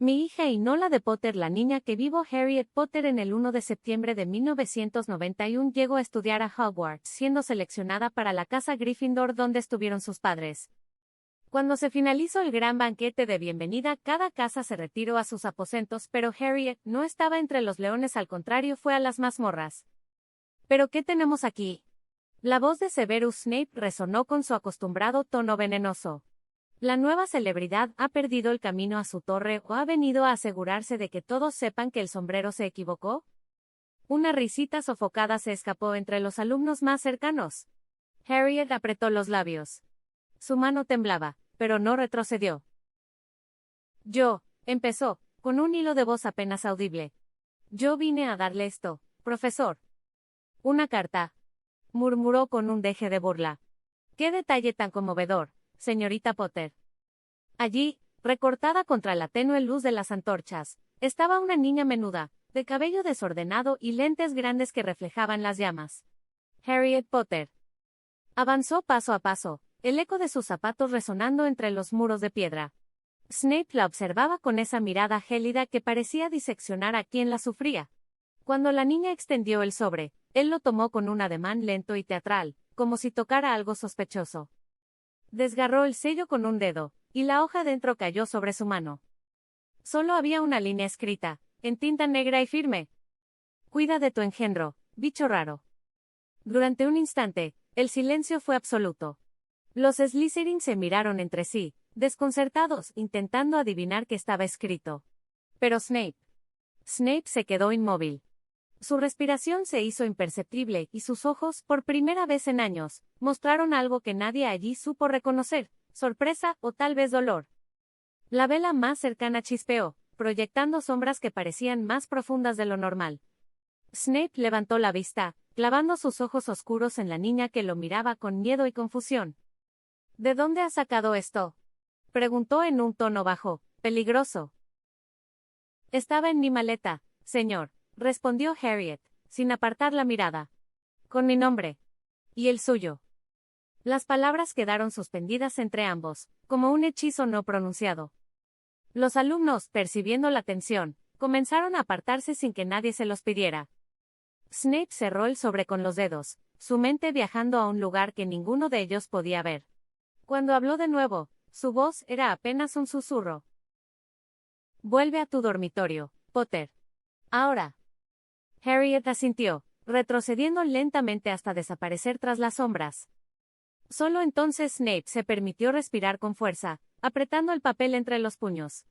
Mi hija y no la de Potter, la niña que vivo Harriet Potter en el 1 de septiembre de 1991 llegó a estudiar a Hogwarts, siendo seleccionada para la casa Gryffindor donde estuvieron sus padres. Cuando se finalizó el gran banquete de bienvenida, cada casa se retiró a sus aposentos, pero Harriet no estaba entre los leones, al contrario, fue a las mazmorras. ¿Pero qué tenemos aquí? La voz de Severus Snape resonó con su acostumbrado tono venenoso. ¿La nueva celebridad ha perdido el camino a su torre o ha venido a asegurarse de que todos sepan que el sombrero se equivocó? Una risita sofocada se escapó entre los alumnos más cercanos. Harriet apretó los labios. Su mano temblaba, pero no retrocedió. Empezó, con un hilo de voz apenas audible. Yo vine a darle esto, profesor. Una carta, murmuró con un deje de burla. ¡Qué detalle tan conmovedor, señorita Potter! Allí, recortada contra la tenue luz de las antorchas, estaba una niña menuda, de cabello desordenado y lentes grandes que reflejaban las llamas. Harriet Potter. Avanzó paso a paso, el eco de sus zapatos resonando entre los muros de piedra. Snape la observaba con esa mirada gélida que parecía diseccionar a quien la sufría. Cuando la niña extendió el sobre, él lo tomó con un ademán lento y teatral, como si tocara algo sospechoso. Desgarró el sello con un dedo, y la hoja dentro cayó sobre su mano. Solo había una línea escrita, en tinta negra y firme. Cuida de tu engendro, bicho raro. Durante un instante, el silencio fue absoluto. Los Slytherin se miraron entre sí, desconcertados, intentando adivinar qué estaba escrito. Pero Snape se quedó inmóvil. Su respiración se hizo imperceptible y sus ojos, por primera vez en años, mostraron algo que nadie allí supo reconocer, sorpresa o tal vez dolor. La vela más cercana chispeó, proyectando sombras que parecían más profundas de lo normal. Snape levantó la vista, clavando sus ojos oscuros en la niña que lo miraba con miedo y confusión. ¿De dónde has sacado esto?, preguntó en un tono bajo, peligroso. Estaba en mi maleta, señor, respondió Harriet, sin apartar la mirada. Con mi nombre. ¿Y el suyo? Las palabras quedaron suspendidas entre ambos, como un hechizo no pronunciado. Los alumnos, percibiendo la tensión, comenzaron a apartarse sin que nadie se los pidiera. Snape cerró el sobre con los dedos, su mente viajando a un lugar que ninguno de ellos podía ver. Cuando habló de nuevo, su voz era apenas un susurro. Vuelve a tu dormitorio, Potter. Ahora. Harriet asintió, retrocediendo lentamente hasta desaparecer tras las sombras. Solo entonces Snape se permitió respirar con fuerza, apretando el papel entre los puños.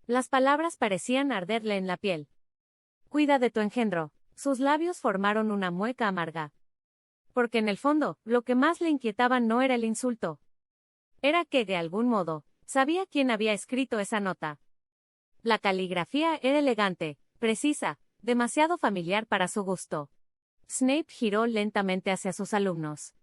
Las palabras parecían arderle en la piel. Cuida de tu engendro. Sus labios formaron una mueca amarga. Porque en el fondo, lo que más le inquietaba no era el insulto. Era que, de algún modo, sabía quién había escrito esa nota. La caligrafía era elegante, precisa, demasiado familiar para su gusto. Snape giró lentamente hacia sus alumnos.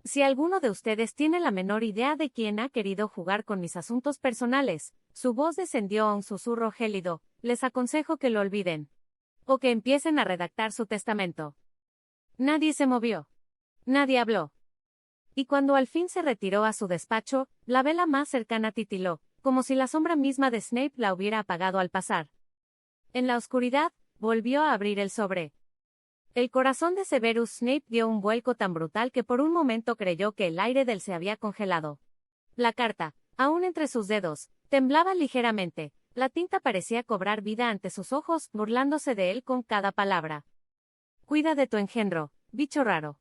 Si alguno de ustedes tiene la menor idea de quién ha querido jugar con mis asuntos personales, su voz descendió a un susurro gélido, les aconsejo que lo olviden. O que empiecen a redactar su testamento. Nadie se movió. Nadie habló. Y cuando al fin se retiró a su despacho, la vela más cercana titiló, como si la sombra misma de Snape la hubiera apagado al pasar. En la oscuridad, volvió a abrir el sobre. El corazón de Severus Snape dio un vuelco tan brutal que por un momento creyó que el aire del se había congelado. La carta, aún entre sus dedos, temblaba ligeramente, la tinta parecía cobrar vida ante sus ojos, burlándose de él con cada palabra. Cuida de tu engendro, bicho raro.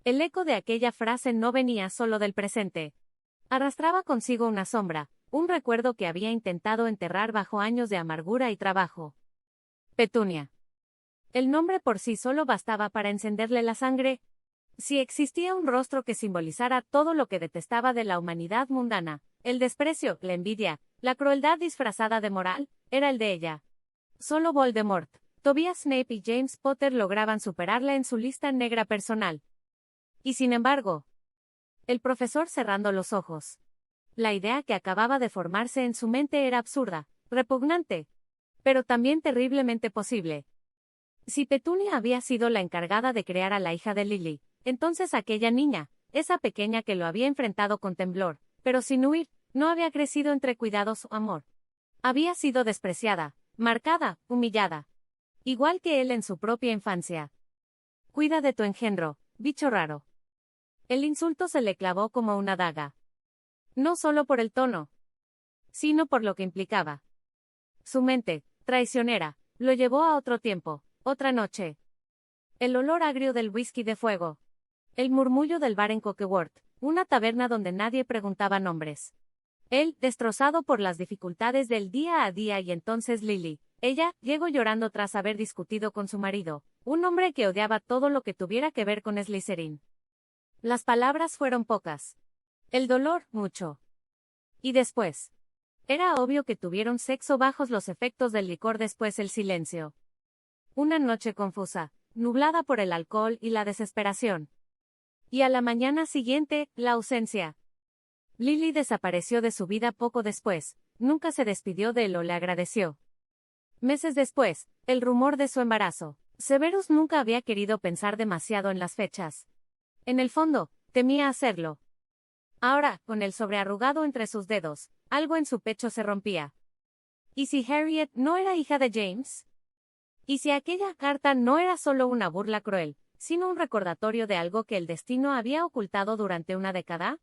El eco de aquella frase no venía solo del presente. Arrastraba consigo una sombra, un recuerdo que había intentado enterrar bajo años de amargura y trabajo. Petunia. El nombre por sí solo bastaba para encenderle la sangre. Si existía un rostro que simbolizara todo lo que detestaba de la humanidad mundana, el desprecio, la envidia, la crueldad disfrazada de moral, era el de ella. Solo Voldemort, Tobias Snape y James Potter lograban superarla en su lista negra personal. Y sin embargo, el profesor cerrando los ojos. La idea que acababa de formarse en su mente era absurda, repugnante, pero también terriblemente posible. Si Petunia había sido la encargada de crear a la hija de Lily, entonces aquella niña, esa pequeña que lo había enfrentado con temblor, pero sin huir, no había crecido entre cuidados o amor. Había sido despreciada, marcada, humillada. Igual que él en su propia infancia. Cuida de tu engendro, bicho raro. El insulto se le clavó como una daga. No solo por el tono, sino por lo que implicaba. Su mente, traicionera, lo llevó a otro tiempo, otra noche. El olor agrio del whisky de fuego. El murmullo del bar en Cokeworth, una taberna donde nadie preguntaba nombres. Él, destrozado por las dificultades del día a día, y entonces Lily. Ella, llegó llorando tras haber discutido con su marido, un hombre que odiaba todo lo que tuviera que ver con Slytherin. Las palabras fueron pocas. El dolor, mucho. Y después. Era obvio que tuvieron sexo bajo los efectos del licor, después el silencio. Una noche confusa, nublada por el alcohol y la desesperación. Y a la mañana siguiente, la ausencia. Lily desapareció de su vida poco después, nunca se despidió de él o le agradeció. Meses después, el rumor de su embarazo. Severus nunca había querido pensar demasiado en las fechas. En el fondo, temía hacerlo. Ahora, con el sobrearrugado entre sus dedos, algo en su pecho se rompía. ¿Y si Harriet no era hija de James? ¿Y si aquella carta no era solo una burla cruel, sino un recordatorio de algo que el destino había ocultado durante una década?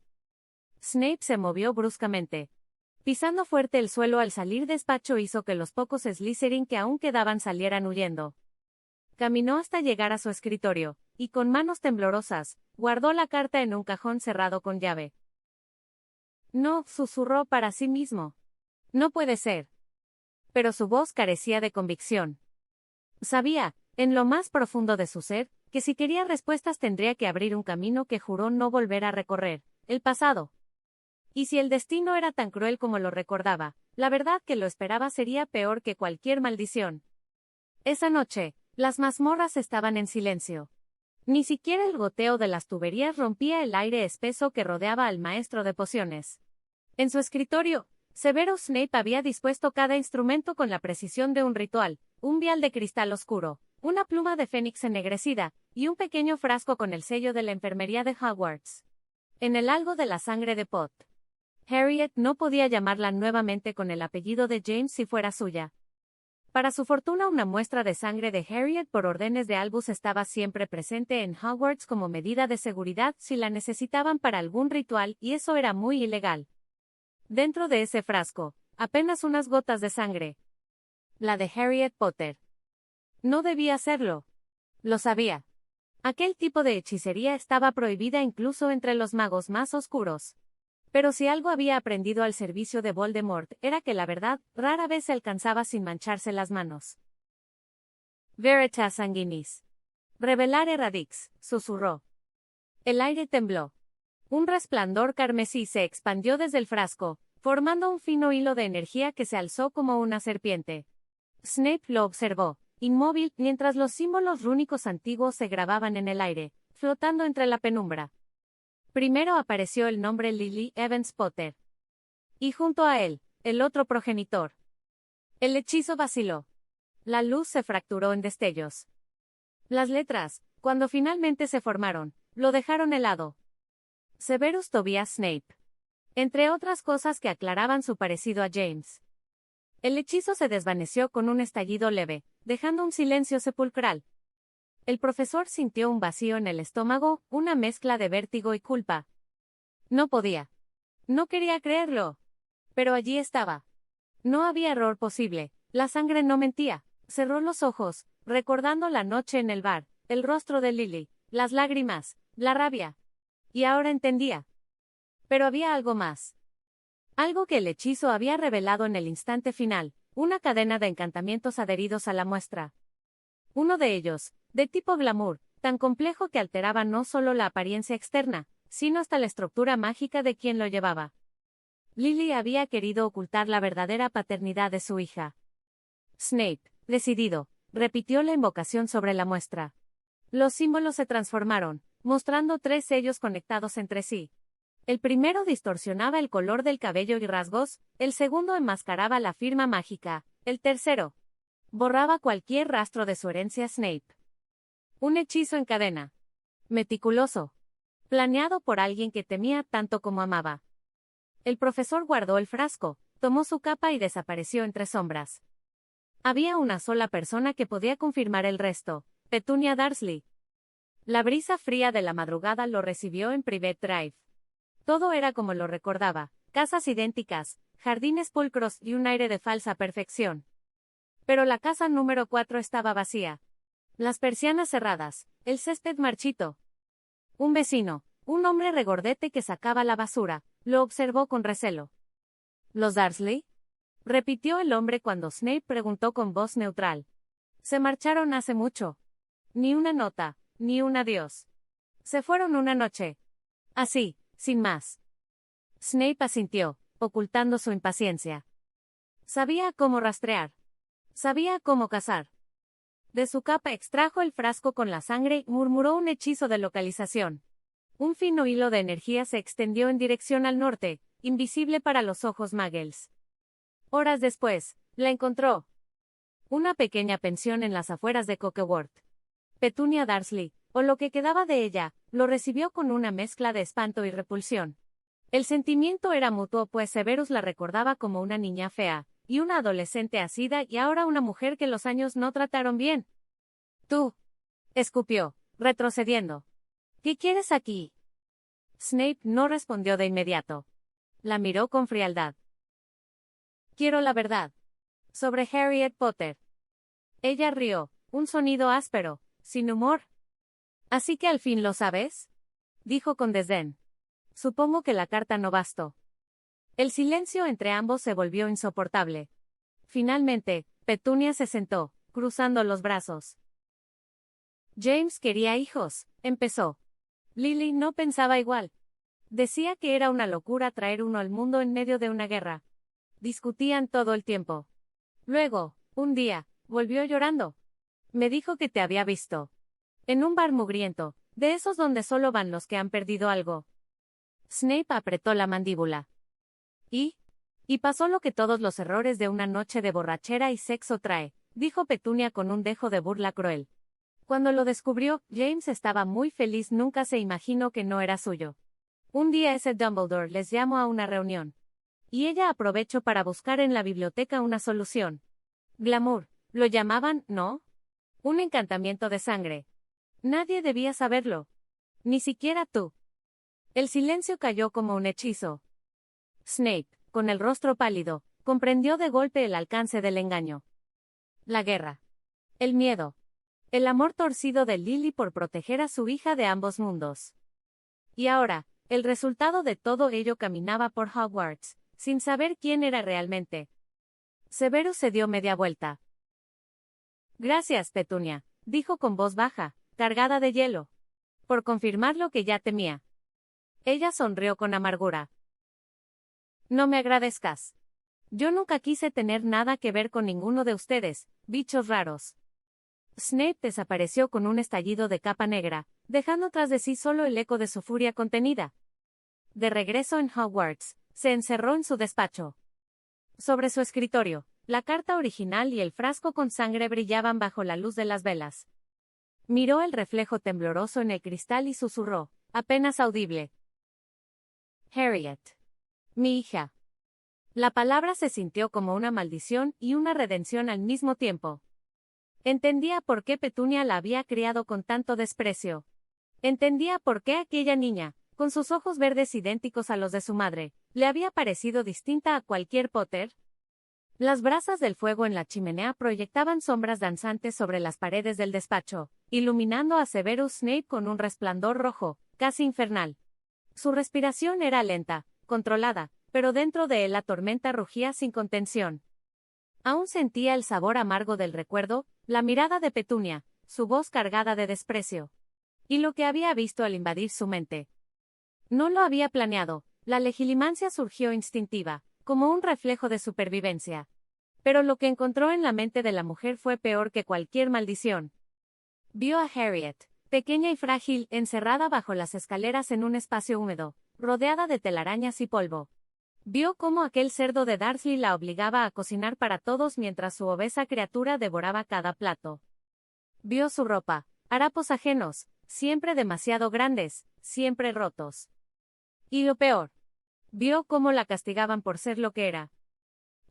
Snape se movió bruscamente. Pisando fuerte el suelo al salir despacho hizo que los pocos Slytherin que aún quedaban salieran huyendo. Caminó hasta llegar a su escritorio, y con manos temblorosas, guardó la carta en un cajón cerrado con llave. No, susurró para sí mismo. No puede ser. Pero su voz carecía de convicción. Sabía, en lo más profundo de su ser, que si quería respuestas tendría que abrir un camino que juró no volver a recorrer, el pasado. Y si el destino era tan cruel como lo recordaba, la verdad que lo esperaba sería peor que cualquier maldición. Esa noche, las mazmorras estaban en silencio. Ni siquiera el goteo de las tuberías rompía el aire espeso que rodeaba al maestro de pociones. En su escritorio, Severus Snape había dispuesto cada instrumento con la precisión de un ritual, un vial de cristal oscuro, una pluma de fénix ennegrecida, y un pequeño frasco con el sello de la enfermería de Hogwarts. En el algo de la sangre de Pot. Harriet no podía llamarla nuevamente con el apellido de James si fuera suya. Para su fortuna, una muestra de sangre de Harriet por órdenes de Albus estaba siempre presente en Hogwarts como medida de seguridad si la necesitaban para algún ritual, y eso era muy ilegal. Dentro de ese frasco, apenas unas gotas de sangre. La de Harriet Potter. No debía hacerlo. Lo sabía. Aquel tipo de hechicería estaba prohibida incluso entre los magos más oscuros. Pero si algo había aprendido al servicio de Voldemort, era que la verdad rara vez se alcanzaba sin mancharse las manos. Veritas sanguinis. Revelare radix, susurró. El aire tembló. Un resplandor carmesí se expandió desde el frasco, formando un fino hilo de energía que se alzó como una serpiente. Snape lo observó, inmóvil, mientras los símbolos rúnicos antiguos se grababan en el aire, flotando entre la penumbra. Primero apareció el nombre Lily Evans Potter. Y junto a él, el otro progenitor. El hechizo vaciló. La luz se fracturó en destellos. Las letras, cuando finalmente se formaron, lo dejaron helado. Severus Tobias Snape. Entre otras cosas que aclaraban su parecido a James. El hechizo se desvaneció con un estallido leve, dejando un silencio sepulcral. El profesor sintió un vacío en el estómago, una mezcla de vértigo y culpa. No podía. No quería creerlo. Pero allí estaba. No había error posible, la sangre no mentía. Cerró los ojos, recordando la noche en el bar, el rostro de Lily, las lágrimas, la rabia. Y ahora entendía. Pero había algo más. Algo que el hechizo había revelado en el instante final, una cadena de encantamientos adheridos a la muestra. Uno de ellos, de tipo glamour, tan complejo que alteraba no solo la apariencia externa, sino hasta la estructura mágica de quien lo llevaba. Lily había querido ocultar la verdadera paternidad de su hija. Snape, decidido, repitió la invocación sobre la muestra. Los símbolos se transformaron, mostrando 3 sellos conectados entre sí. El primero distorsionaba el color del cabello y rasgos, el segundo enmascaraba la firma mágica, el tercero borraba cualquier rastro de su herencia Snape. Un hechizo en cadena. Meticuloso. Planeado por alguien que temía tanto como amaba. El profesor guardó el frasco, tomó su capa y desapareció entre sombras. Había una sola persona que podía confirmar el resto: Petunia Dursley. La brisa fría de la madrugada lo recibió en Private Drive. Todo era como lo recordaba: casas idénticas, jardines pulcros y un aire de falsa perfección. Pero la casa número 4 estaba vacía. Las persianas cerradas, el césped marchito. Un vecino, un hombre regordete que sacaba la basura, lo observó con recelo. ¿Los Dursley?, repitió el hombre cuando Snape preguntó con voz neutral. Se marcharon hace mucho. Ni una nota, ni un adiós. Se fueron una noche. Así, sin más. Snape asintió, ocultando su impaciencia. Sabía cómo rastrear. Sabía cómo cazar. De su capa extrajo el frasco con la sangre y murmuró un hechizo de localización. Un fino hilo de energía se extendió en dirección al norte, invisible para los ojos muggles. Horas después, la encontró. Una pequeña pensión en las afueras de Cokeworth. Petunia Dursley, o lo que quedaba de ella, lo recibió con una mezcla de espanto y repulsión. El sentimiento era mutuo, pues Severus la recordaba como una niña fea, y una adolescente asida, y ahora una mujer que los años no trataron bien. Tú, escupió, retrocediendo. ¿Qué quieres aquí? Snape no respondió de inmediato. La miró con frialdad. Quiero la verdad. Sobre Harriet Potter. Ella rió, un sonido áspero, sin humor. ¿Así que al fin lo sabes?, dijo con desdén. Supongo que la carta no bastó. El silencio entre ambos se volvió insoportable. Finalmente, Petunia se sentó, cruzando los brazos. James quería hijos, empezó. Lily no pensaba igual. Decía que era una locura traer uno al mundo en medio de una guerra. Discutían todo el tiempo. Luego, un día, volvió llorando. Me dijo que te había visto. En un bar mugriento, de esos donde solo van los que han perdido algo. Snape apretó la mandíbula. Y pasó lo que todos los errores de una noche de borrachera y sexo trae, dijo Petunia con un dejo de burla cruel. Cuando lo descubrió, James estaba muy feliz, nunca se imaginó que no era suyo. Un día ese Dumbledore les llamó a una reunión. Y ella aprovechó para buscar en la biblioteca una solución. Glamour, lo llamaban, ¿no? Un encantamiento de sangre. Nadie debía saberlo. Ni siquiera tú. El silencio cayó como un hechizo. Snape, con el rostro pálido, comprendió de golpe el alcance del engaño. La guerra. El miedo. El amor torcido de Lily por proteger a su hija de ambos mundos. Y ahora, el resultado de todo ello: caminaba por Hogwarts, sin saber quién era realmente. Severus se dio media vuelta. Gracias, Petunia, dijo con voz baja, cargada de hielo. Por confirmar lo que ya temía. Ella sonrió con amargura. No me agradezcas. Yo nunca quise tener nada que ver con ninguno de ustedes, bichos raros. Snape desapareció con un estallido de capa negra, dejando tras de sí solo el eco de su furia contenida. De regreso en Hogwarts, se encerró en su despacho. Sobre su escritorio, la carta original y el frasco con sangre brillaban bajo la luz de las velas. Miró el reflejo tembloroso en el cristal y susurró, apenas audible. Harriet. Mi hija. La palabra se sintió como una maldición y una redención al mismo tiempo. Entendía por qué Petunia la había criado con tanto desprecio. Entendía por qué aquella niña, con sus ojos verdes idénticos a los de su madre, le había parecido distinta a cualquier Potter. Las brasas del fuego en la chimenea proyectaban sombras danzantes sobre las paredes del despacho, iluminando a Severus Snape con un resplandor rojo, casi infernal. Su respiración era lenta, controlada, pero dentro de él la tormenta rugía sin contención. Aún sentía el sabor amargo del recuerdo, la mirada de Petunia, su voz cargada de desprecio. Y lo que había visto al invadir su mente. No lo había planeado, la legilimancia surgió instintiva, como un reflejo de supervivencia. Pero lo que encontró en la mente de la mujer fue peor que cualquier maldición. Vio a Harriet, pequeña y frágil, encerrada bajo las escaleras en un espacio húmedo, rodeada de telarañas y polvo. Vio cómo aquel cerdo de Dursley la obligaba a cocinar para todos mientras su obesa criatura devoraba cada plato. Vio su ropa, harapos ajenos, siempre demasiado grandes, siempre rotos. Y lo peor, vio cómo la castigaban por ser lo que era.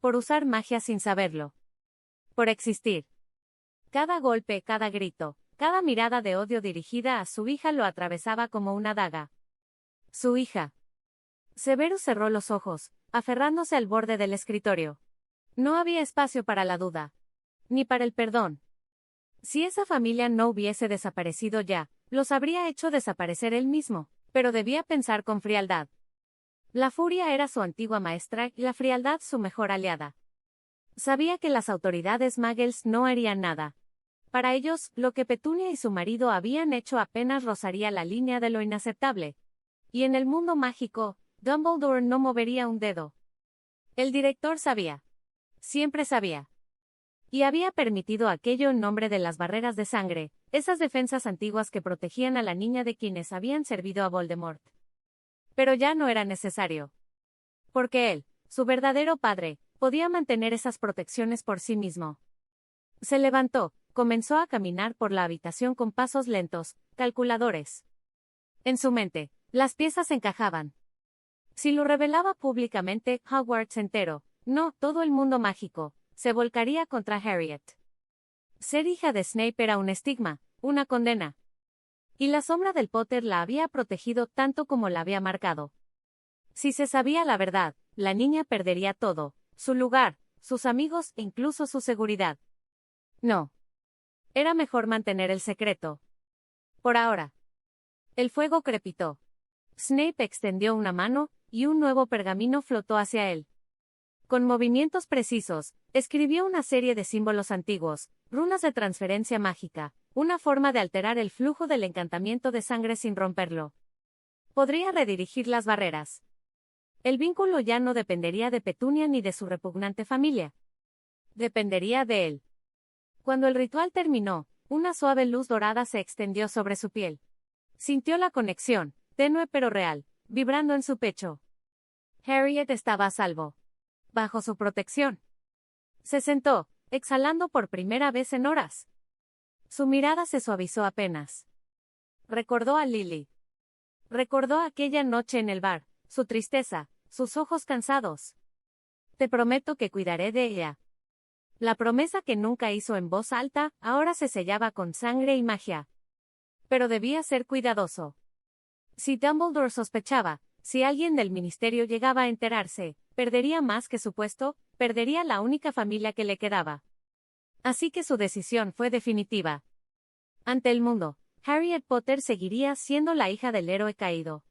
Por usar magia sin saberlo. Por existir. Cada golpe, cada grito, cada mirada de odio dirigida a su hija lo atravesaba como una daga. Su hija. Severus cerró los ojos, aferrándose al borde del escritorio. No había espacio para la duda. Ni para el perdón. Si esa familia no hubiese desaparecido ya, los habría hecho desaparecer él mismo, pero debía pensar con frialdad. La furia era su antigua maestra y la frialdad su mejor aliada. Sabía que las autoridades muggles no harían nada. Para ellos, lo que Petunia y su marido habían hecho apenas rozaría la línea de lo inaceptable. Y en el mundo mágico, Dumbledore no movería un dedo. El director sabía. Siempre sabía. Y había permitido aquello en nombre de las barreras de sangre, esas defensas antiguas que protegían a la niña de quienes habían servido a Voldemort. Pero ya no era necesario. Porque él, su verdadero padre, podía mantener esas protecciones por sí mismo. Se levantó, comenzó a caminar por la habitación con pasos lentos, calculadores. En su mente, las piezas encajaban. Si lo revelaba públicamente, Hogwarts entero, no, todo el mundo mágico, se volcaría contra Harriet. Ser hija de Snape era un estigma, una condena. Y la sombra del Potter la había protegido tanto como la había marcado. Si se sabía la verdad, la niña perdería todo, su lugar, sus amigos e incluso su seguridad. No. Era mejor mantener el secreto. Por ahora. El fuego crepitó. Snape extendió una mano, y un nuevo pergamino flotó hacia él. Con movimientos precisos, escribió una serie de símbolos antiguos, runas de transferencia mágica, una forma de alterar el flujo del encantamiento de sangre sin romperlo. Podría redirigir las barreras. El vínculo ya no dependería de Petunia ni de su repugnante familia. Dependería de él. Cuando el ritual terminó, una suave luz dorada se extendió sobre su piel. Sintió la conexión, tenue pero real, vibrando en su pecho. Harriet estaba a salvo. Bajo su protección. Se sentó, exhalando por primera vez en horas. Su mirada se suavizó apenas. Recordó a Lily. Recordó aquella noche en el bar, su tristeza, sus ojos cansados. Te prometo que cuidaré de ella. La promesa que nunca hizo en voz alta, ahora se sellaba con sangre y magia. Pero debía ser cuidadoso. Si Dumbledore sospechaba, si alguien del ministerio llegaba a enterarse, perdería más que su puesto, perdería la única familia que le quedaba. Así que su decisión fue definitiva. Ante el mundo, Harriet Potter seguiría siendo la hija del héroe caído.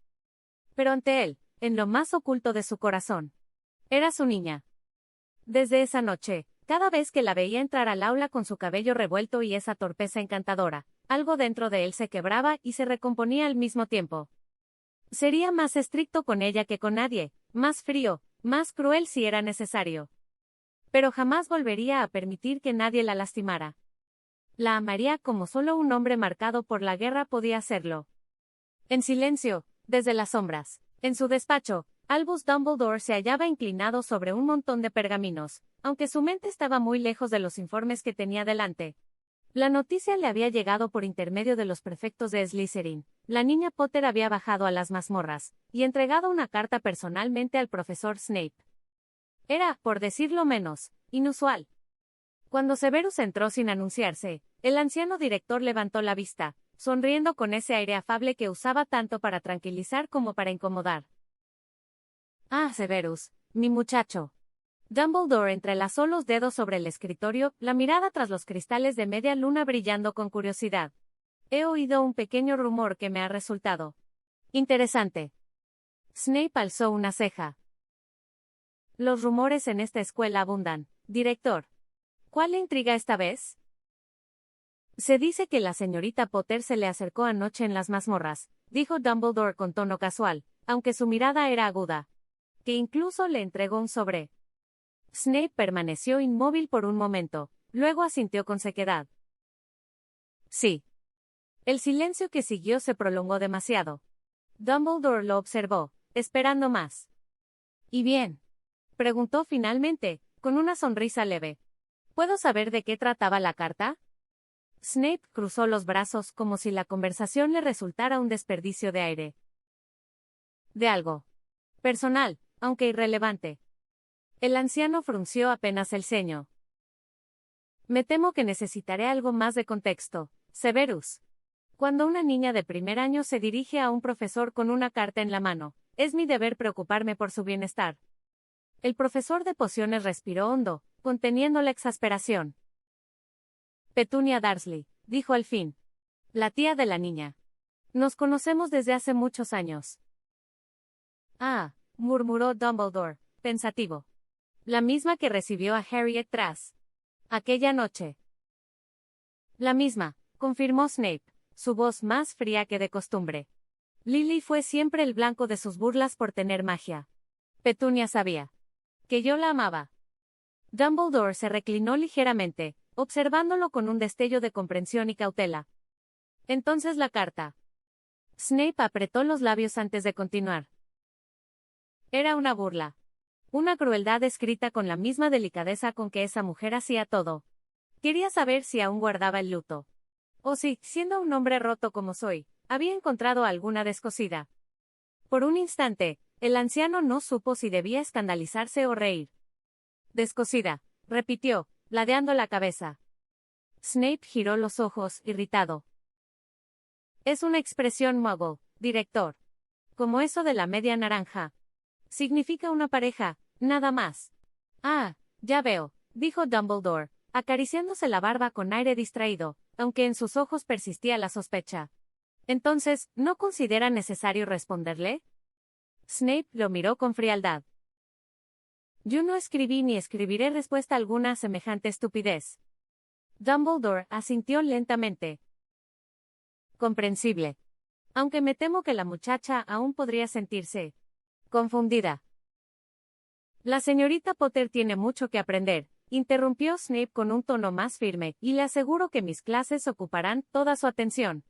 Pero ante él, en lo más oculto de su corazón, era su niña. Desde esa noche, cada vez que la veía entrar al aula con su cabello revuelto y esa torpeza encantadora, algo dentro de él se quebraba y se recomponía al mismo tiempo. Sería más estricto con ella que con nadie, más frío, más cruel si era necesario. Pero jamás volvería a permitir que nadie la lastimara. La amaría como solo un hombre marcado por la guerra podía hacerlo. En silencio, desde las sombras, en su despacho, Albus Dumbledore se hallaba inclinado sobre un montón de pergaminos, aunque su mente estaba muy lejos de los informes que tenía delante. La noticia le había llegado por intermedio de los prefectos de Slytherin. La niña Potter había bajado a las mazmorras, y entregado una carta personalmente al profesor Snape. Era, por decirlo menos, inusual. Cuando Severus entró sin anunciarse, el anciano director levantó la vista, sonriendo con ese aire afable que usaba tanto para tranquilizar como para incomodar. «Ah, Severus, mi muchacho». Dumbledore entrelazó los dedos sobre el escritorio, la mirada tras los cristales de media luna brillando con curiosidad. «He oído un pequeño rumor que me ha resultado interesante». Snape alzó una ceja. «Los rumores en esta escuela abundan, director. ¿Cuál le intriga esta vez?» «Se dice que la señorita Potter se le acercó anoche en las mazmorras», dijo Dumbledore con tono casual, aunque su mirada era aguda. «Que incluso le entregó un sobre». Snape permaneció inmóvil por un momento, luego asintió con sequedad. «Sí». El silencio que siguió se prolongó demasiado. Dumbledore lo observó, esperando más. «¿Y bien?», preguntó finalmente, con una sonrisa leve. «¿Puedo saber de qué trataba la carta?» Snape cruzó los brazos como si la conversación le resultara un desperdicio de aire. «De algo personal, aunque irrelevante». El anciano frunció apenas el ceño. Me temo que necesitaré algo más de contexto, Severus. Cuando una niña de primer año se dirige a un profesor con una carta en la mano, es mi deber preocuparme por su bienestar. El profesor de pociones respiró hondo, conteniendo la exasperación. Petunia Dursley, dijo al fin. La tía de la niña. Nos conocemos desde hace muchos años. Ah, murmuró Dumbledore, pensativo. La misma que recibió a Harriet tras aquella noche. La misma, confirmó Snape, su voz más fría que de costumbre. Lily fue siempre el blanco de sus burlas por tener magia. Petunia sabía que yo la amaba. Dumbledore se reclinó ligeramente, observándolo con un destello de comprensión y cautela. Entonces la carta. Snape apretó los labios antes de continuar. Era una burla. Una crueldad escrita con la misma delicadeza con que esa mujer hacía todo. Quería saber si aún guardaba el luto. O si, siendo un hombre roto como soy, había encontrado alguna descosida. Por un instante, el anciano no supo si debía escandalizarse o reír. Descosida, repitió, ladeando la cabeza. Snape giró los ojos, irritado. Es una expresión muggle, director. Como eso de la media naranja. Significa una pareja, nada más. Ah, ya veo, dijo Dumbledore, acariciándose la barba con aire distraído, aunque en sus ojos persistía la sospecha. Entonces, ¿no considera necesario responderle? Snape lo miró con frialdad. Yo no escribí ni escribiré respuesta alguna a semejante estupidez. Dumbledore asintió lentamente. Comprensible. Aunque me temo que la muchacha aún podría sentirse confundida. La señorita Potter tiene mucho que aprender, interrumpió Snape con un tono más firme, y le aseguro que mis clases ocuparán toda su atención.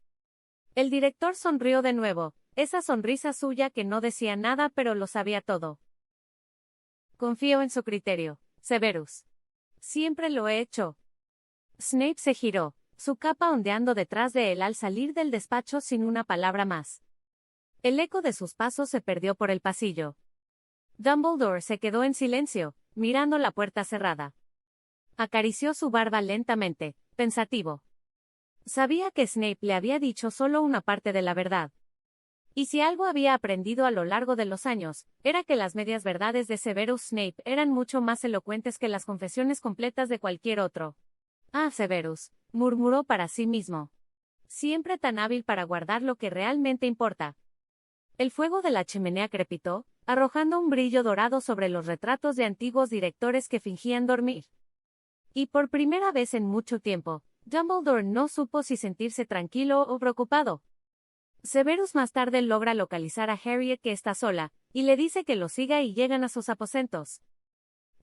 El director sonrió de nuevo, esa sonrisa suya que no decía nada pero lo sabía todo. Confío en su criterio, Severus. Siempre lo he hecho. Snape se giró, su capa ondeando detrás de él al salir del despacho sin una palabra más. El eco de sus pasos se perdió por el pasillo. Dumbledore se quedó en silencio, mirando la puerta cerrada. Acarició su barba lentamente, pensativo. Sabía que Snape le había dicho solo una parte de la verdad. Y si algo había aprendido a lo largo de los años, era que las medias verdades de Severus Snape eran mucho más elocuentes que las confesiones completas de cualquier otro. Ah, Severus, murmuró para sí mismo. Siempre tan hábil para guardar lo que realmente importa. El fuego de la chimenea crepitó, arrojando un brillo dorado sobre los retratos de antiguos directores que fingían dormir. Y por primera vez en mucho tiempo, Dumbledore no supo si sentirse tranquilo o preocupado. Severus más tarde logra localizar a Harriet que está sola, y le dice que lo siga y llegan a sus aposentos.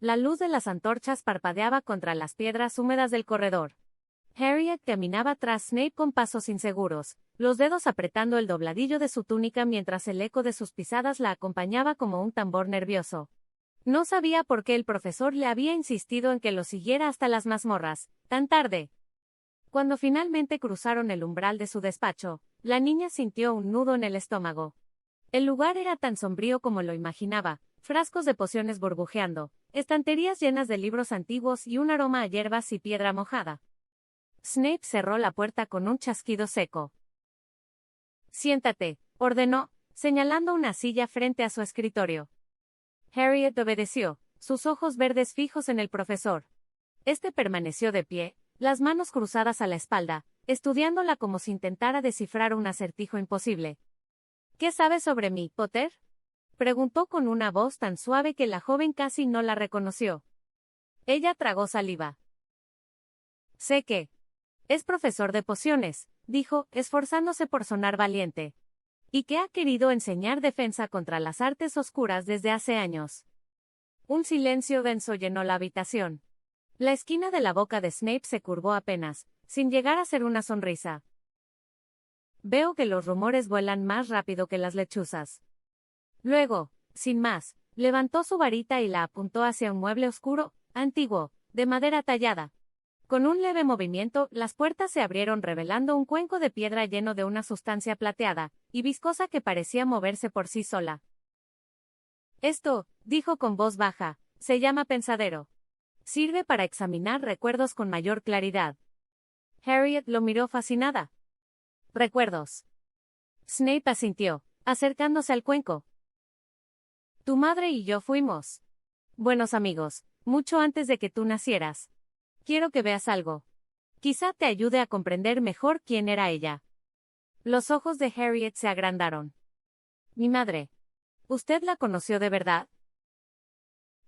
La luz de las antorchas parpadeaba contra las piedras húmedas del corredor. Harriet caminaba tras Snape con pasos inseguros, los dedos apretando el dobladillo de su túnica mientras el eco de sus pisadas la acompañaba como un tambor nervioso. No sabía por qué el profesor le había insistido en que lo siguiera hasta las mazmorras, tan tarde. Cuando finalmente cruzaron el umbral de su despacho, la niña sintió un nudo en el estómago. El lugar era tan sombrío como lo imaginaba, frascos de pociones burbujeando, estanterías llenas de libros antiguos y un aroma a hierbas y piedra mojada. Snape cerró la puerta con un chasquido seco. Siéntate, ordenó, señalando una silla frente a su escritorio. Harriet obedeció, sus ojos verdes fijos en el profesor. Este permaneció de pie, las manos cruzadas a la espalda, estudiándola como si intentara descifrar un acertijo imposible. ¿Qué sabes sobre mí, Potter? Preguntó con una voz tan suave que la joven casi no la reconoció. Ella tragó saliva. Sé que es profesor de pociones, dijo, esforzándose por sonar valiente. Y que ha querido enseñar defensa contra las artes oscuras desde hace años. Un silencio denso llenó la habitación. La esquina de la boca de Snape se curvó apenas, sin llegar a ser una sonrisa. Veo que los rumores vuelan más rápido que las lechuzas. Luego, sin más, levantó su varita y la apuntó hacia un mueble oscuro, antiguo, de madera tallada. Con un leve movimiento, las puertas se abrieron revelando un cuenco de piedra lleno de una sustancia plateada y viscosa que parecía moverse por sí sola. Esto, dijo con voz baja, Se llama pensadero. Sirve para examinar recuerdos con mayor claridad. Harriet lo miró fascinada. Recuerdos. Snape asintió, acercándose al cuenco. Tu madre y yo fuimos buenos amigos, mucho antes de que tú nacieras. Quiero que veas algo. Quizá te ayude a comprender mejor quién era ella. Los ojos de Harriet se agrandaron. Mi madre. ¿Usted la conoció de verdad?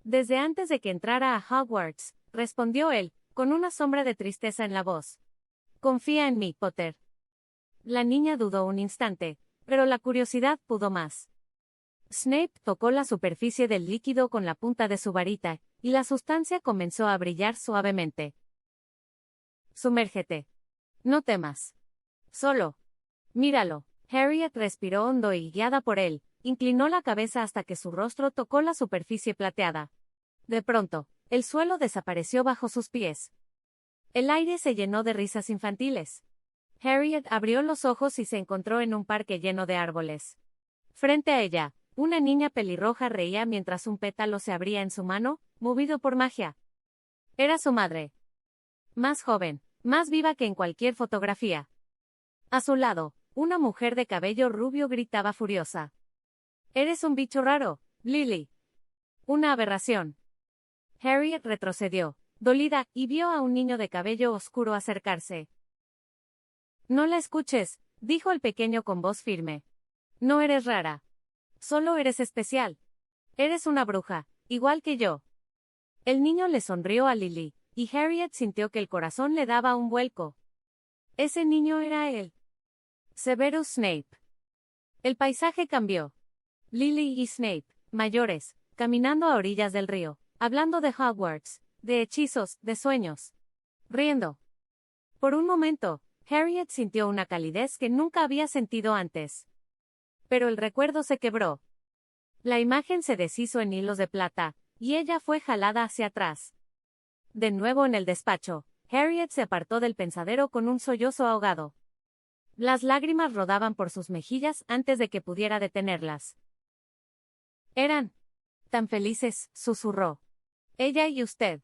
Desde antes de que entrara a Hogwarts, respondió él, con una sombra de tristeza en la voz. Confía en mí, Potter. La niña dudó un instante, pero la curiosidad pudo más. Snape tocó la superficie del líquido con la punta de su varita, y la sustancia comenzó a brillar suavemente. Sumérgete. No temas. Solo. Míralo. Harriet respiró hondo y, guiada por él, inclinó la cabeza hasta que su rostro tocó la superficie plateada. De pronto, el suelo desapareció bajo sus pies. El aire se llenó de risas infantiles. Harriet abrió los ojos y se encontró en un parque lleno de árboles. Frente a ella, una niña pelirroja reía mientras un pétalo se abría en su mano, movido por magia. Era su madre. Más joven, más viva que en cualquier fotografía. A su lado, una mujer de cabello rubio gritaba furiosa. Eres un bicho raro, Lily. Una aberración. Harriet retrocedió, dolida, y vio a un niño de cabello oscuro acercarse. No la escuches, dijo el pequeño con voz firme. No eres rara. Solo eres especial. Eres una bruja, igual que yo. El niño le sonrió a Lily, y Harriet sintió que el corazón le daba un vuelco. Ese niño era él. Severus Snape. El paisaje cambió. Lily y Snape, mayores, caminando a orillas del río, hablando de Hogwarts, de hechizos, de sueños. Riendo. Por un momento, Harriet sintió una calidez que nunca había sentido antes. Pero el recuerdo se quebró. La imagen se deshizo en hilos de plata, y ella fue jalada hacia atrás. De nuevo en el despacho, Harriet se apartó del pensadero con un sollozo ahogado. Las lágrimas rodaban por sus mejillas antes de que pudiera detenerlas. Eran tan felices, susurró. Ella y usted.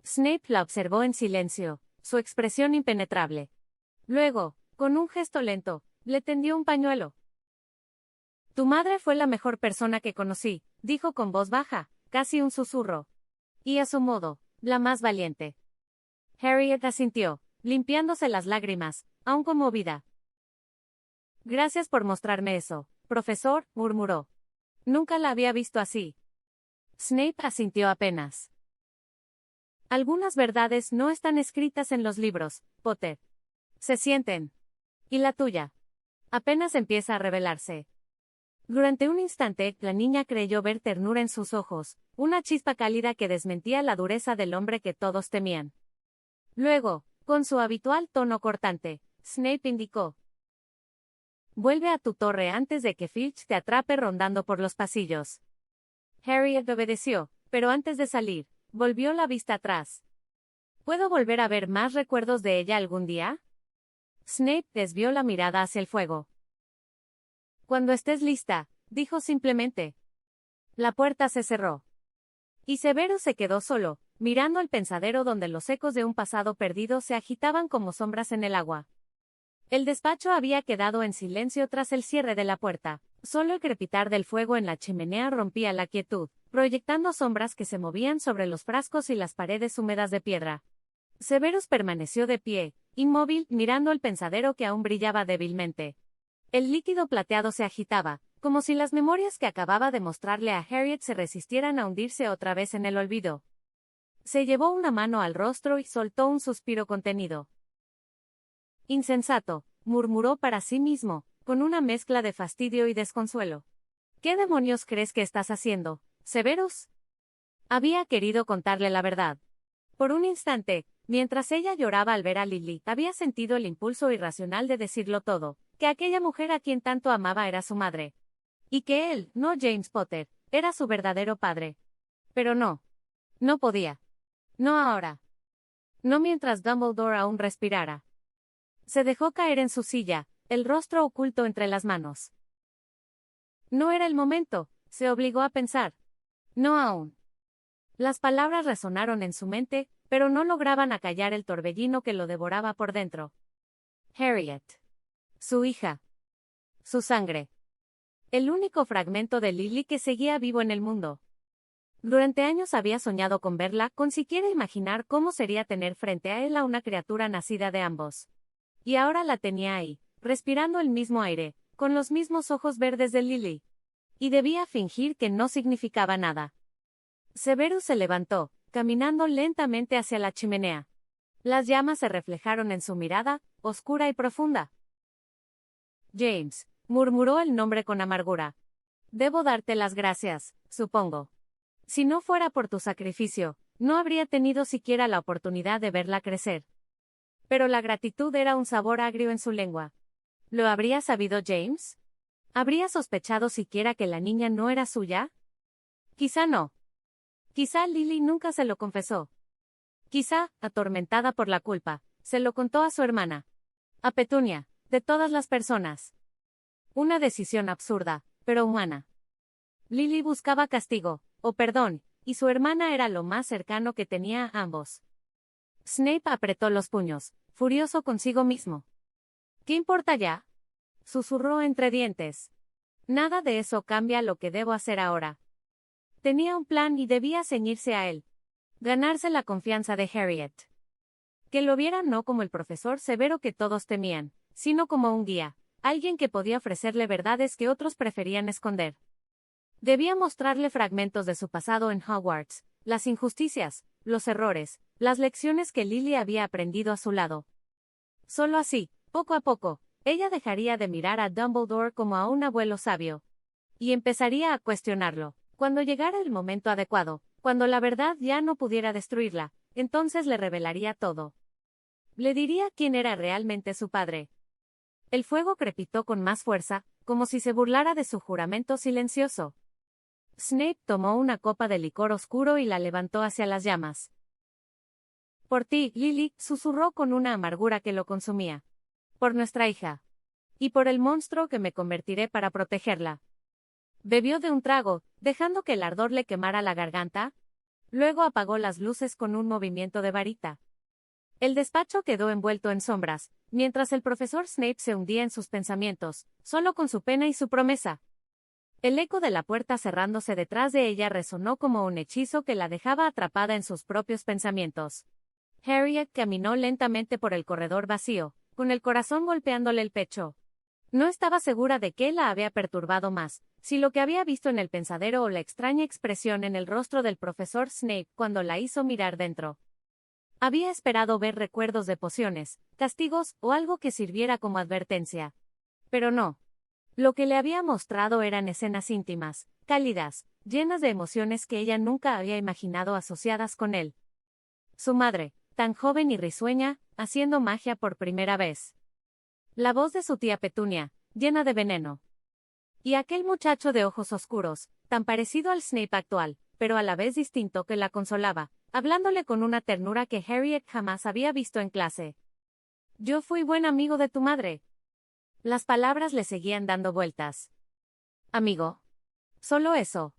Snape la observó en silencio, su expresión impenetrable. Luego, con un gesto lento, le tendió un pañuelo. Tu madre fue la mejor persona que conocí, dijo con voz baja, casi un susurro. Y a su modo, la más valiente. Harriet asintió, limpiándose las lágrimas, aún conmovida. Gracias por mostrarme eso, profesor, murmuró. Nunca la había visto así. Snape asintió apenas. Algunas verdades no están escritas en los libros, Potter. Se sienten. ¿Y la tuya? Apenas empieza a revelarse. Durante un instante, la niña creyó ver ternura en sus ojos, una chispa cálida que desmentía la dureza del hombre que todos temían. Luego, con su habitual tono cortante, Snape indicó. Vuelve a tu torre antes de que Filch te atrape rondando por los pasillos. Harriet obedeció, pero antes de salir, volvió la vista atrás. ¿Puedo volver a ver más recuerdos de ella algún día? Snape desvió la mirada hacia el fuego. Cuando estés lista, dijo simplemente. La puerta se cerró. Y Severus se quedó solo, mirando el pensadero donde los ecos de un pasado perdido se agitaban como sombras en el agua. El despacho había quedado en silencio tras el cierre de la puerta. Solo el crepitar del fuego en la chimenea rompía la quietud, proyectando sombras que se movían sobre los frascos y las paredes húmedas de piedra. Severus permaneció de pie, inmóvil, mirando el pensadero que aún brillaba débilmente. El líquido plateado se agitaba, como si las memorias que acababa de mostrarle a Harriet se resistieran a hundirse otra vez en el olvido. Se llevó una mano al rostro y soltó un suspiro contenido. Insensato, murmuró para sí mismo, con una mezcla de fastidio y desconsuelo. ¿Qué demonios crees que estás haciendo, Severus? Había querido contarle la verdad. Por un instante, mientras ella lloraba al ver a Lily, había sentido el impulso irracional de decirlo todo, que aquella mujer a quien tanto amaba era su madre. Y que él, no James Potter, era su verdadero padre. Pero no. No podía. No ahora. No mientras Dumbledore aún respirara. Se dejó caer en su silla, el rostro oculto entre las manos. No era el momento, se obligó a pensar. No aún. Las palabras resonaron en su mente, pero no lograban acallar el torbellino que lo devoraba por dentro. Harriet. Su hija. Su sangre. El único fragmento de Lily que seguía vivo en el mundo. Durante años había soñado con verla, con siquiera imaginar cómo sería tener frente a él a una criatura nacida de ambos. Y ahora la tenía ahí, respirando el mismo aire, con los mismos ojos verdes de Lily. Y debía fingir que no significaba nada. Severus se levantó, caminando lentamente hacia la chimenea. Las llamas se reflejaron en su mirada, oscura y profunda. James, murmuró el nombre con amargura. Debo darte las gracias, supongo. Si no fuera por tu sacrificio, no habría tenido siquiera la oportunidad de verla crecer. Pero la gratitud era un sabor agrio en su lengua. ¿Lo habría sabido James? ¿Habría sospechado siquiera que la niña no era suya? Quizá no. Quizá Lily nunca se lo confesó. Quizá, atormentada por la culpa, se lo contó a su hermana. A Petunia, de todas las personas. Una decisión absurda, pero humana. Lily buscaba castigo, o perdón, y su hermana era lo más cercano que tenía a ambos. Snape apretó los puños, furioso consigo mismo. ¿Qué importa ya? Susurró entre dientes. Nada de eso cambia lo que debo hacer ahora. Tenía un plan y debía ceñirse a él. Ganarse la confianza de Harriet. Que lo viera no como el profesor severo que todos temían, sino como un guía, alguien que podía ofrecerle verdades que otros preferían esconder. Debía mostrarle fragmentos de su pasado en Hogwarts, las injusticias, los errores, las lecciones que Lily había aprendido a su lado. Solo así, poco a poco, ella dejaría de mirar a Dumbledore como a un abuelo sabio. Y empezaría a cuestionarlo. Cuando llegara el momento adecuado, cuando la verdad ya no pudiera destruirla, entonces le revelaría todo. Le diría quién era realmente su padre. El fuego crepitó con más fuerza, como si se burlara de su juramento silencioso. Snape tomó una copa de licor oscuro y la levantó hacia las llamas. Por ti, Lily, susurró con una amargura que lo consumía. Por nuestra hija. Y por el monstruo que me convertiré para protegerla. Bebió de un trago, dejando que el ardor le quemara la garganta. Luego apagó las luces con un movimiento de varita. El despacho quedó envuelto en sombras, mientras el profesor Snape se hundía en sus pensamientos, solo con su pena y su promesa. El eco de la puerta cerrándose detrás de ella resonó como un hechizo que la dejaba atrapada en sus propios pensamientos. Harriet caminó lentamente por el corredor vacío, con el corazón golpeándole el pecho. No estaba segura de qué la había perturbado más, si lo que había visto en el pensadero o la extraña expresión en el rostro del profesor Snape cuando la hizo mirar dentro. Había esperado ver recuerdos de pociones, castigos o algo que sirviera como advertencia. Pero no. Lo que le había mostrado eran escenas íntimas, cálidas, llenas de emociones que ella nunca había imaginado asociadas con él. Su madre, tan joven y risueña, haciendo magia por primera vez. La voz de su tía Petunia, llena de veneno. Y aquel muchacho de ojos oscuros, tan parecido al Snape actual, pero a la vez distinto que la consolaba, hablándole con una ternura que Harriet jamás había visto en clase. Yo fui buen amigo de tu madre. Las palabras le seguían dando vueltas. Amigo. Solo eso.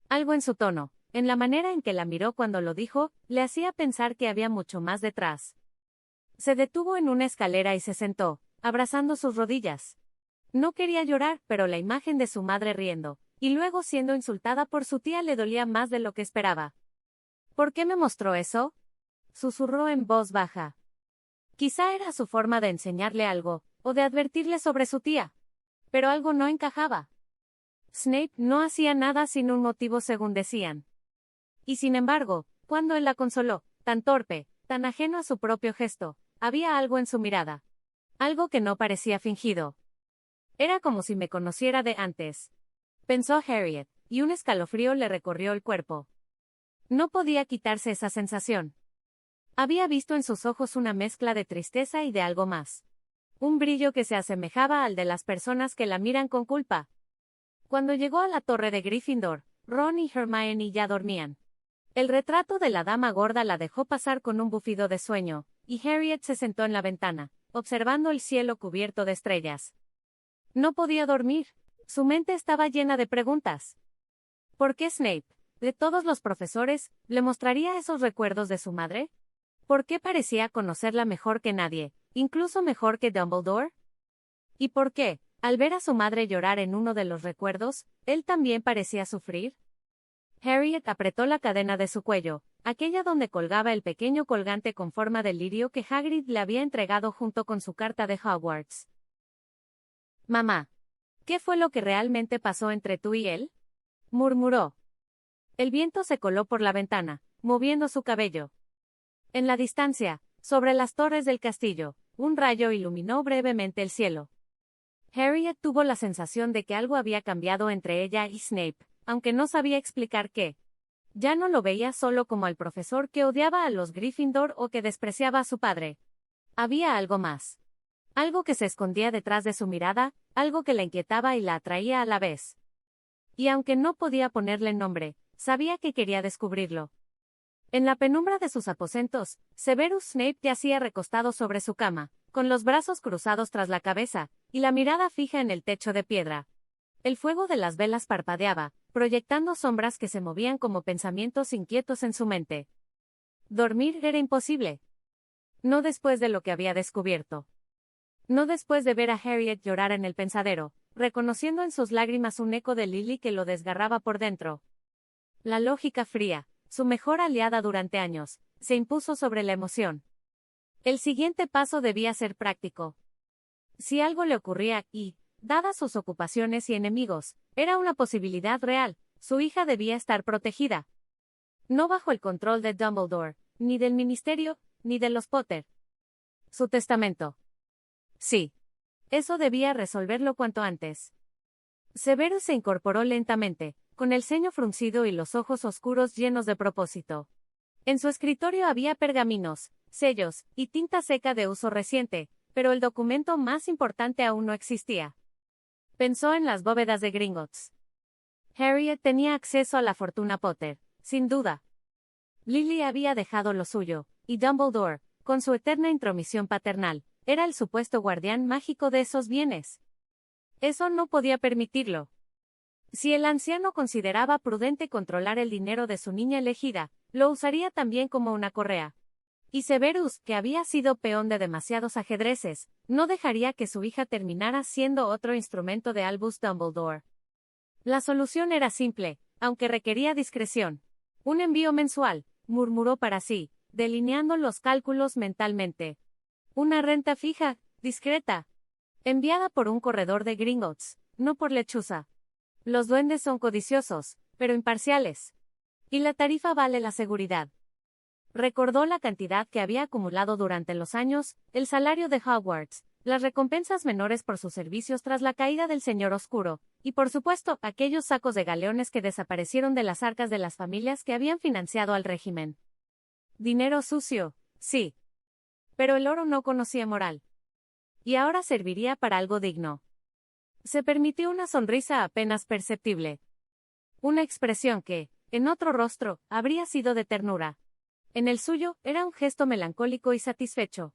Algo en su tono, en la manera en que la miró cuando lo dijo, le hacía pensar que había mucho más detrás. Se detuvo en una escalera y se sentó, abrazando sus rodillas. No quería llorar, pero la imagen de su madre riendo, y luego siendo insultada por su tía le dolía más de lo que esperaba. ¿Por qué me mostró eso? Susurró en voz baja. Quizá era su forma de enseñarle algo, o de advertirle sobre su tía. Pero algo no encajaba. Snape no hacía nada sin un motivo según decían. Y sin embargo, cuando él la consoló, tan torpe, tan ajeno a su propio gesto, había algo en su mirada. Algo que no parecía fingido. Era como si me conociera de antes. Pensó Harriet, y un escalofrío le recorrió el cuerpo. No podía quitarse esa sensación. Había visto en sus ojos una mezcla de tristeza y de algo más. Un brillo que se asemejaba al de las personas que la miran con culpa. Cuando llegó a la torre de Gryffindor, Ron y Hermione ya dormían. El retrato de la dama gorda la dejó pasar con un bufido de sueño, y Harriet se sentó en la ventana, observando el cielo cubierto de estrellas. No podía dormir. Su mente estaba llena de preguntas. ¿Por qué Snape? de todos los profesores, le mostraría esos recuerdos de su madre? ¿Por qué parecía conocerla mejor que nadie, incluso mejor que Dumbledore? ¿Y por qué, al ver a su madre llorar en uno de los recuerdos, él también parecía sufrir? Harriet apretó la cadena de su cuello, aquella donde colgaba el pequeño colgante con forma de lirio que Hagrid le había entregado junto con su carta de Hogwarts. «Mamá, ¿qué fue lo que realmente pasó entre tú y él?», murmuró. El viento se coló por la ventana, moviendo su cabello. En la distancia, sobre las torres del castillo, un rayo iluminó brevemente el cielo. Harriet tuvo la sensación de que algo había cambiado entre ella y Snape, aunque no sabía explicar qué. Ya no lo veía solo como al profesor que odiaba a los Gryffindor o que despreciaba a su padre. Había algo más. Algo que se escondía detrás de su mirada, algo que la inquietaba y la atraía a la vez. Y aunque no podía ponerle nombre, sabía que quería descubrirlo. En la penumbra de sus aposentos, Severus Snape yacía recostado sobre su cama, con los brazos cruzados tras la cabeza, y la mirada fija en el techo de piedra. El fuego de las velas parpadeaba, proyectando sombras que se movían como pensamientos inquietos en su mente. Dormir era imposible. No después de lo que había descubierto. No después de ver a Harriet llorar en el pensadero, reconociendo en sus lágrimas un eco de Lily que lo desgarraba por dentro. La lógica fría, su mejor aliada durante años, se impuso sobre la emoción. El siguiente paso debía ser práctico. Si algo le ocurría y, dadas sus ocupaciones y enemigos, era una posibilidad real, su hija debía estar protegida. No bajo el control de Dumbledore, ni del ministerio, ni de los Potter. Su testamento. Sí. Eso debía resolverlo cuanto antes. Severus se incorporó lentamente, con el ceño fruncido y los ojos oscuros llenos de propósito. En su escritorio había pergaminos, sellos, y tinta seca de uso reciente, pero el documento más importante aún no existía. Pensó en las bóvedas de Gringotts. Harriet tenía acceso a la fortuna Potter, sin duda. Lily había dejado lo suyo, y Dumbledore, con su eterna intromisión paternal, era el supuesto guardián mágico de esos bienes. Eso no podía permitirlo. Si el anciano consideraba prudente controlar el dinero de su niña elegida, lo usaría también como una correa. Y Severus, que había sido peón de demasiados ajedrezes, no dejaría que su hija terminara siendo otro instrumento de Albus Dumbledore. La solución era simple, aunque requería discreción. Un envío mensual, murmuró para sí, delineando los cálculos mentalmente. Una renta fija, discreta. Enviada por un corredor de Gringotts, no por lechuza. Los duendes son codiciosos, pero imparciales. Y la tarifa vale la seguridad. Recordó la cantidad que había acumulado durante los años, el salario de Hogwarts, las recompensas menores por sus servicios tras la caída del Señor Oscuro, y por supuesto, aquellos sacos de galeones que desaparecieron de las arcas de las familias que habían financiado al régimen. Dinero sucio, sí. Pero el oro no conocía moral. Y ahora serviría para algo digno. Se permitió una sonrisa apenas perceptible. Una expresión que, en otro rostro, habría sido de ternura. En el suyo, era un gesto melancólico y satisfecho.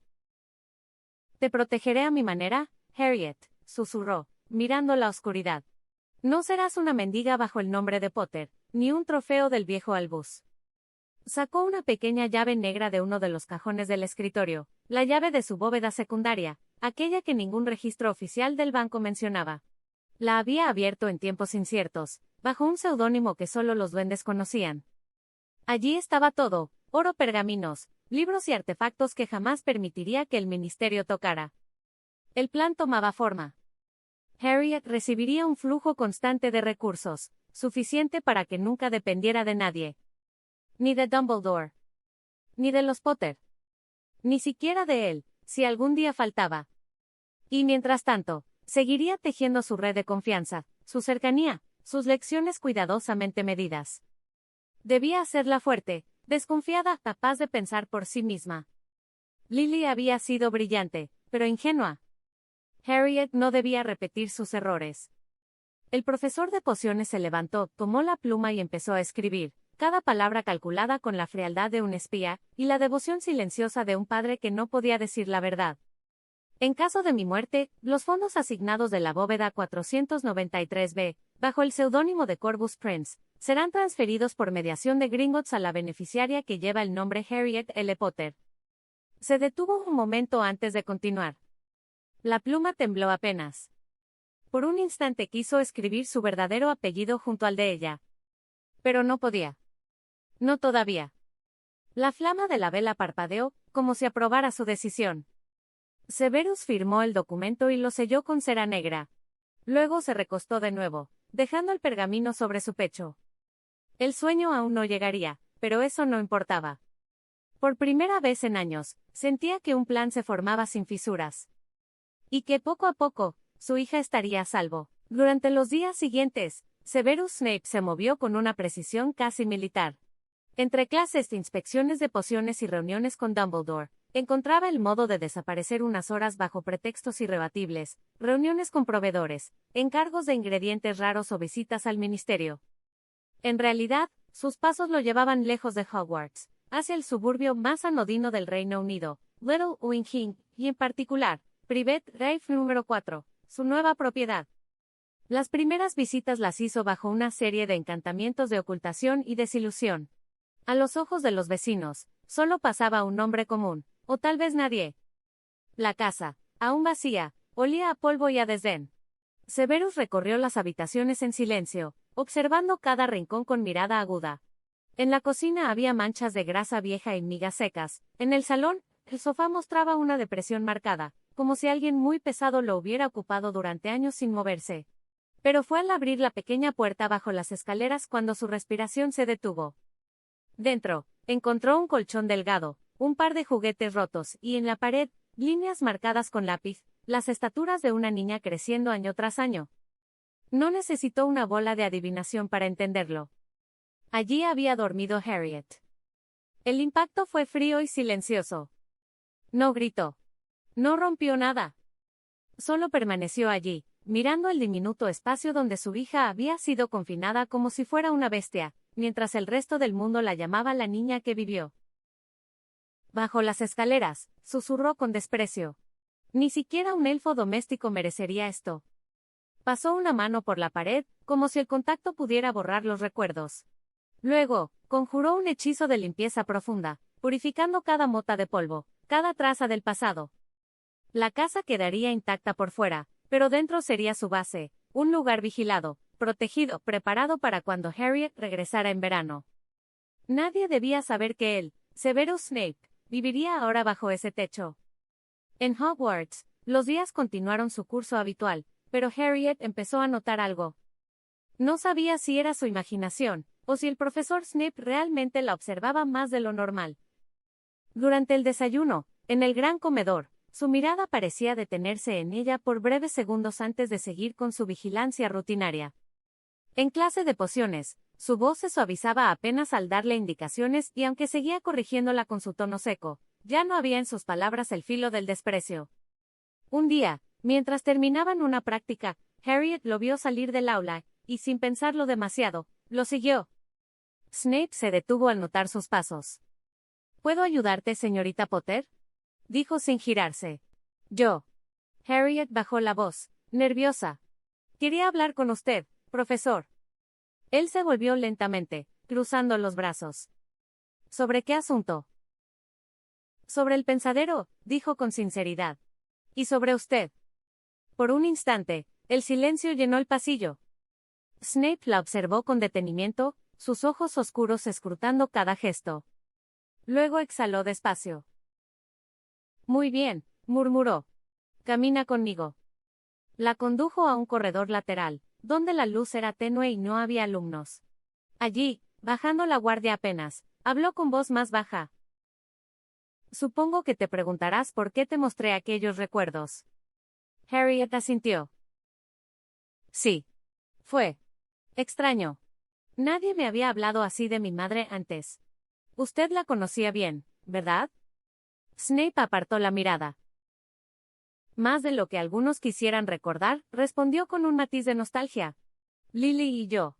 «Te protegeré a mi manera, Harriet», susurró, mirando la oscuridad. «No serás una mendiga bajo el nombre de Potter, ni un trofeo del viejo Albus». Sacó una pequeña llave negra de uno de los cajones del escritorio, la llave de su bóveda secundaria, aquella que ningún registro oficial del banco mencionaba. La había abierto en tiempos inciertos, bajo un seudónimo que solo los duendes conocían. Allí estaba todo, oro, pergaminos, libros y artefactos que jamás permitiría que el ministerio tocara. El plan tomaba forma. Harriet recibiría un flujo constante de recursos, suficiente para que nunca dependiera de nadie. Ni de Dumbledore. Ni de los Potter. Ni siquiera de él, si algún día faltaba. Y mientras tanto, seguiría tejiendo su red de confianza, su cercanía, sus lecciones cuidadosamente medidas. Debía hacerla fuerte, desconfiada, capaz de pensar por sí misma. Lily había sido brillante, pero ingenua. Harriet no debía repetir sus errores. El profesor de pociones se levantó, tomó la pluma y empezó a escribir, cada palabra calculada con la frialdad de un espía, y la devoción silenciosa de un padre que no podía decir la verdad. En caso de mi muerte, los fondos asignados de la bóveda 493B, bajo el seudónimo de Corvus Prince, serán transferidos por mediación de Gringotts a la beneficiaria que lleva el nombre Harriet L. Potter. Se detuvo un momento antes de continuar. La pluma tembló apenas. Por un instante quiso escribir su verdadero apellido junto al de ella. Pero no podía. No todavía. La flama de la vela parpadeó, como si aprobara su decisión. Severus firmó el documento y lo selló con cera negra. Luego se recostó de nuevo, dejando el pergamino sobre su pecho. El sueño aún no llegaría, pero eso no importaba. Por primera vez en años, sentía que un plan se formaba sin fisuras. Y que poco a poco, su hija estaría a salvo. Durante los días siguientes, Severus Snape se movió con una precisión casi militar. Entre clases de inspecciones de pociones y reuniones con Dumbledore, encontraba el modo de desaparecer unas horas bajo pretextos irrebatibles, reuniones con proveedores, encargos de ingredientes raros o visitas al ministerio. En realidad, sus pasos lo llevaban lejos de Hogwarts, hacia el suburbio más anodino del Reino Unido, Little Whinging, y en particular, Privet Drive número 4, su nueva propiedad. Las primeras visitas las hizo bajo una serie de encantamientos de ocultación y desilusión. A los ojos de los vecinos, solo pasaba un hombre común, o tal vez nadie. La casa, aún vacía, olía a polvo y a desdén. Severus recorrió las habitaciones en silencio, observando cada rincón con mirada aguda. En la cocina había manchas de grasa vieja y migas secas. En el salón, el sofá mostraba una depresión marcada, como si alguien muy pesado lo hubiera ocupado durante años sin moverse. Pero fue al abrir la pequeña puerta bajo las escaleras cuando su respiración se detuvo. Dentro, encontró un colchón delgado, un par de juguetes rotos y en la pared, líneas marcadas con lápiz, las estaturas de una niña creciendo año tras año. No necesitó una bola de adivinación para entenderlo. Allí había dormido Harriet. El impacto fue frío y silencioso. No gritó. No rompió nada. Solo permaneció allí, mirando el diminuto espacio donde su hija había sido confinada como si fuera una bestia, mientras el resto del mundo la llamaba la niña que vivió. Bajo las escaleras, susurró con desprecio. Ni siquiera un elfo doméstico merecería esto. Pasó una mano por la pared, como si el contacto pudiera borrar los recuerdos. Luego, conjuró un hechizo de limpieza profunda, purificando cada mota de polvo, cada traza del pasado. La casa quedaría intacta por fuera, pero dentro sería su base, un lugar vigilado, protegido, preparado para cuando Harriet regresara en verano. Nadie debía saber que él, Severus Snape, viviría ahora bajo ese techo. En Hogwarts, los días continuaron su curso habitual, pero Harriet empezó a notar algo. No sabía si era su imaginación, o si el profesor Snape realmente la observaba más de lo normal. Durante el desayuno, en el gran comedor, su mirada parecía detenerse en ella por breves segundos antes de seguir con su vigilancia rutinaria. En clase de pociones, su voz se suavizaba apenas al darle indicaciones y aunque seguía corrigiéndola con su tono seco, ya no había en sus palabras el filo del desprecio. Un día, mientras terminaban una práctica, Harriet lo vio salir del aula, y sin pensarlo demasiado, lo siguió. Snape se detuvo al notar sus pasos. ¿Puedo ayudarte, señorita Potter?, dijo sin girarse. Yo. Harriet bajó la voz, nerviosa. Quería hablar con usted, profesor. Él se volvió lentamente, cruzando los brazos. ¿Sobre qué asunto? Sobre el pensadero, dijo con sinceridad. Y sobre usted. Por un instante, el silencio llenó el pasillo. Snape la observó con detenimiento, sus ojos oscuros escrutando cada gesto. Luego exhaló despacio. Muy bien, murmuró. Camina conmigo. La condujo a un corredor lateral, donde la luz era tenue y no había alumnos. Allí, bajando la guardia apenas, habló con voz más baja. Supongo que te preguntarás por qué te mostré aquellos recuerdos. Harriet asintió. Sí. Fue extraño. Nadie me había hablado así de mi madre antes. Usted la conocía bien, ¿verdad? Snape apartó la mirada. Más de lo que algunos quisieran recordar, respondió con un matiz de nostalgia. Lily y yo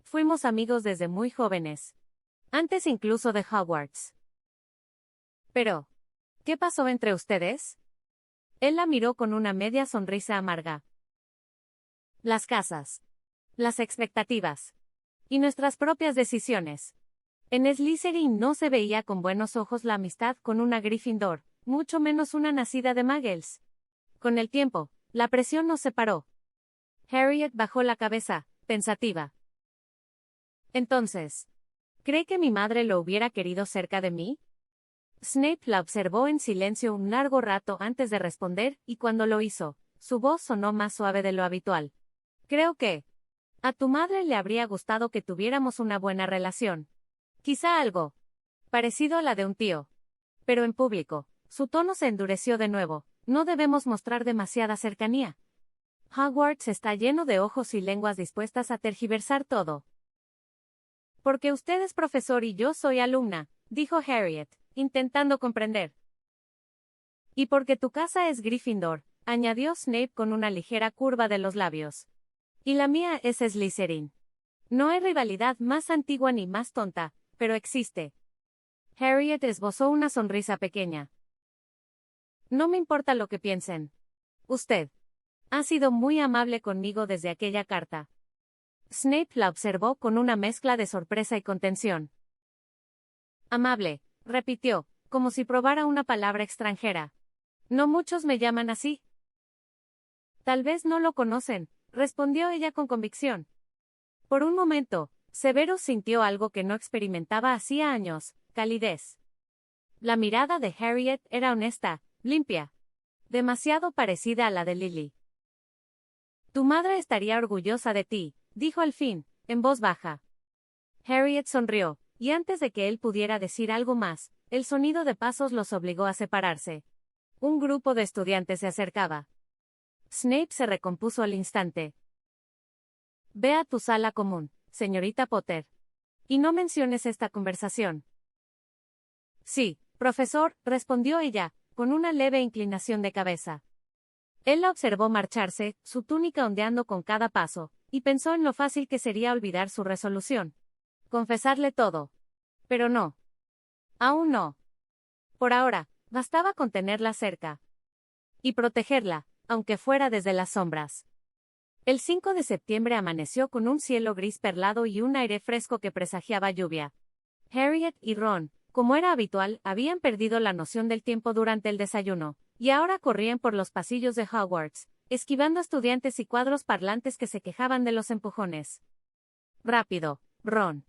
fuimos amigos desde muy jóvenes. Antes incluso de Hogwarts. Pero, ¿qué pasó entre ustedes? Él la miró con una media sonrisa amarga. Las casas. Las expectativas. Y nuestras propias decisiones. En Slytherin no se veía con buenos ojos la amistad con una Gryffindor, mucho menos una nacida de Muggles. Con el tiempo, la presión nos separó. Harriet bajó la cabeza, pensativa. Entonces, ¿cree que mi madre lo hubiera querido cerca de mí? Snape la observó en silencio un largo rato antes de responder, y cuando lo hizo, su voz sonó más suave de lo habitual. Creo que a tu madre le habría gustado que tuviéramos una buena relación. Quizá algo parecido a la de un tío. Pero en público, su tono se endureció de nuevo. No debemos mostrar demasiada cercanía. Hogwarts está lleno de ojos y lenguas dispuestas a tergiversar todo. Porque usted es profesor y yo soy alumna, dijo Harriet, intentando comprender. Y porque tu casa es Gryffindor, añadió Snape con una ligera curva de los labios. Y la mía es Slytherin. No hay rivalidad más antigua ni más tonta, pero existe. Harriet esbozó una sonrisa pequeña. No me importa lo que piensen. Usted ha sido muy amable conmigo desde aquella carta. Snape la observó con una mezcla de sorpresa y contención. Amable, repitió, como si probara una palabra extranjera. No muchos me llaman así. Tal vez no lo conocen, respondió ella con convicción. Por un momento, Severus sintió algo que no experimentaba hacía años, calidez. La mirada de Harriet era honesta, limpia. Demasiado parecida a la de Lily. Tu madre estaría orgullosa de ti, dijo al fin, en voz baja. Harriet sonrió, y antes de que él pudiera decir algo más, el sonido de pasos los obligó a separarse. Un grupo de estudiantes se acercaba. Snape se recompuso al instante. Ve a tu sala común, señorita Potter. Y no menciones esta conversación. Sí, profesor, respondió ella, con una leve inclinación de cabeza. Él la observó marcharse, su túnica ondeando con cada paso, y pensó en lo fácil que sería olvidar su resolución. Confesarle todo. Pero no. Aún no. Por ahora, bastaba con tenerla cerca. Y protegerla, aunque fuera desde las sombras. El 5 de septiembre amaneció con un cielo gris perlado y un aire fresco que presagiaba lluvia. Harriet y Ron, como era habitual, habían perdido la noción del tiempo durante el desayuno, y ahora corrían por los pasillos de Hogwarts, esquivando estudiantes y cuadros parlantes que se quejaban de los empujones. Rápido, Ron.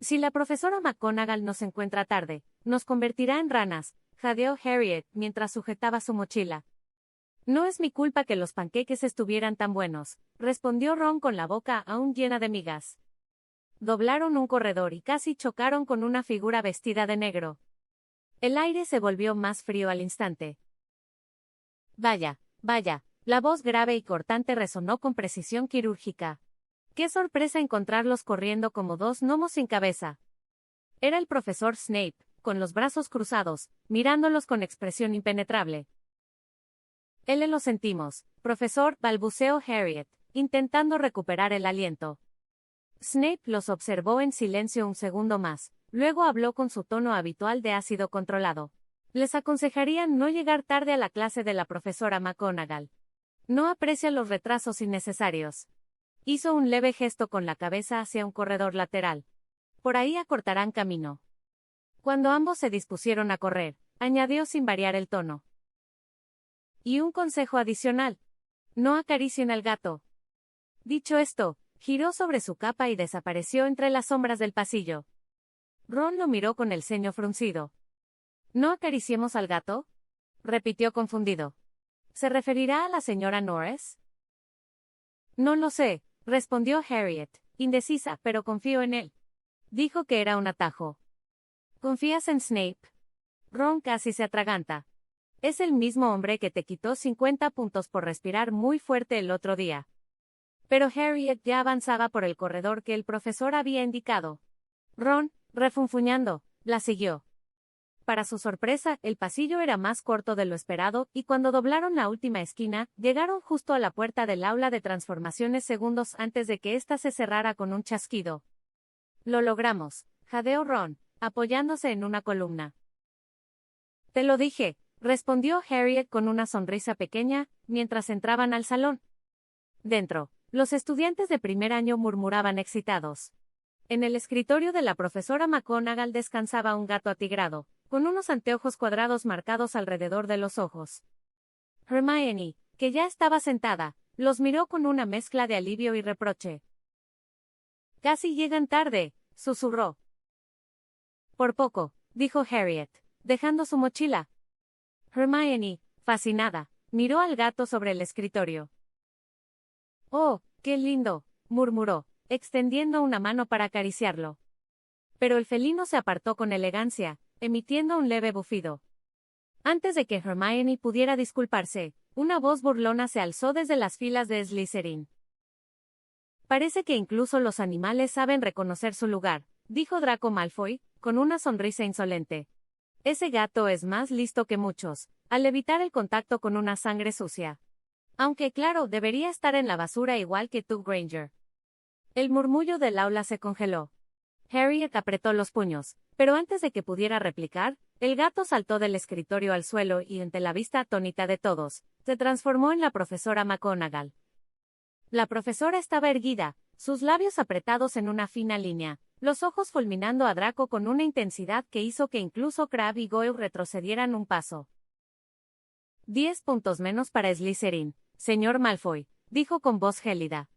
Si la profesora McGonagall nos encuentra tarde, nos convertirá en ranas, jadeó Harriet mientras sujetaba su mochila. No es mi culpa que los panqueques estuvieran tan buenos, respondió Ron con la boca aún llena de migas. Doblaron un corredor y casi chocaron con una figura vestida de negro. El aire se volvió más frío al instante. Vaya, vaya, la voz grave y cortante resonó con precisión quirúrgica. ¡Qué sorpresa encontrarlos corriendo como dos gnomos sin cabeza! Era el profesor Snape, con los brazos cruzados, mirándolos con expresión impenetrable. Lo sentimos, profesor, balbuceó Harriet, intentando recuperar el aliento. Snape los observó en silencio un segundo más, luego habló con su tono habitual de ácido controlado. Les aconsejarían no llegar tarde a la clase de la profesora McGonagall. No aprecia los retrasos innecesarios. Hizo un leve gesto con la cabeza hacia un corredor lateral. Por ahí acortarán camino. Cuando ambos se dispusieron a correr, añadió sin variar el tono. Y un consejo adicional. No acaricien al gato. Dicho esto, giró sobre su capa y desapareció entre las sombras del pasillo. Ron lo miró con el ceño fruncido. ¿No acariciemos al gato?, repitió confundido. ¿Se referirá a la señora Norris? No lo sé, respondió Harriet, indecisa, pero confío en él. Dijo que era un atajo. ¿Confías en Snape? Ron casi se atraganta. Es el mismo hombre que te quitó 50 puntos por respirar muy fuerte el otro día. Pero Harriet ya avanzaba por el corredor que el profesor había indicado. Ron, refunfuñando, la siguió. Para su sorpresa, el pasillo era más corto de lo esperado, y cuando doblaron la última esquina, llegaron justo a la puerta del aula de transformaciones segundos antes de que ésta se cerrara con un chasquido. Lo logramos, jadeó Ron, apoyándose en una columna. Te lo dije, respondió Harriet con una sonrisa pequeña, mientras entraban al salón. Dentro, los estudiantes de primer año murmuraban excitados. En el escritorio de la profesora McGonagall descansaba un gato atigrado, con unos anteojos cuadrados marcados alrededor de los ojos. Hermione, que ya estaba sentada, los miró con una mezcla de alivio y reproche. «Casi llegan tarde», susurró. «Por poco», dijo Harriet, dejando su mochila. Hermione, fascinada, miró al gato sobre el escritorio. «Oh, qué lindo», murmuró, extendiendo una mano para acariciarlo. Pero el felino se apartó con elegancia, emitiendo un leve bufido. Antes de que Hermione pudiera disculparse, una voz burlona se alzó desde las filas de Slytherin. «Parece que incluso los animales saben reconocer su lugar», dijo Draco Malfoy, con una sonrisa insolente. «Ese gato es más listo que muchos, al evitar el contacto con una sangre sucia. Aunque claro, debería estar en la basura igual que tú, Granger». El murmullo del aula se congeló. Harriet apretó los puños, pero antes de que pudiera replicar, el gato saltó del escritorio al suelo y, ante la vista atónita de todos, se transformó en la profesora McGonagall. La profesora estaba erguida, sus labios apretados en una fina línea, los ojos fulminando a Draco con una intensidad que hizo que incluso Crabbe y Goyle retrocedieran un paso. 10 puntos menos para Slytherin, señor Malfoy, dijo con voz gélida.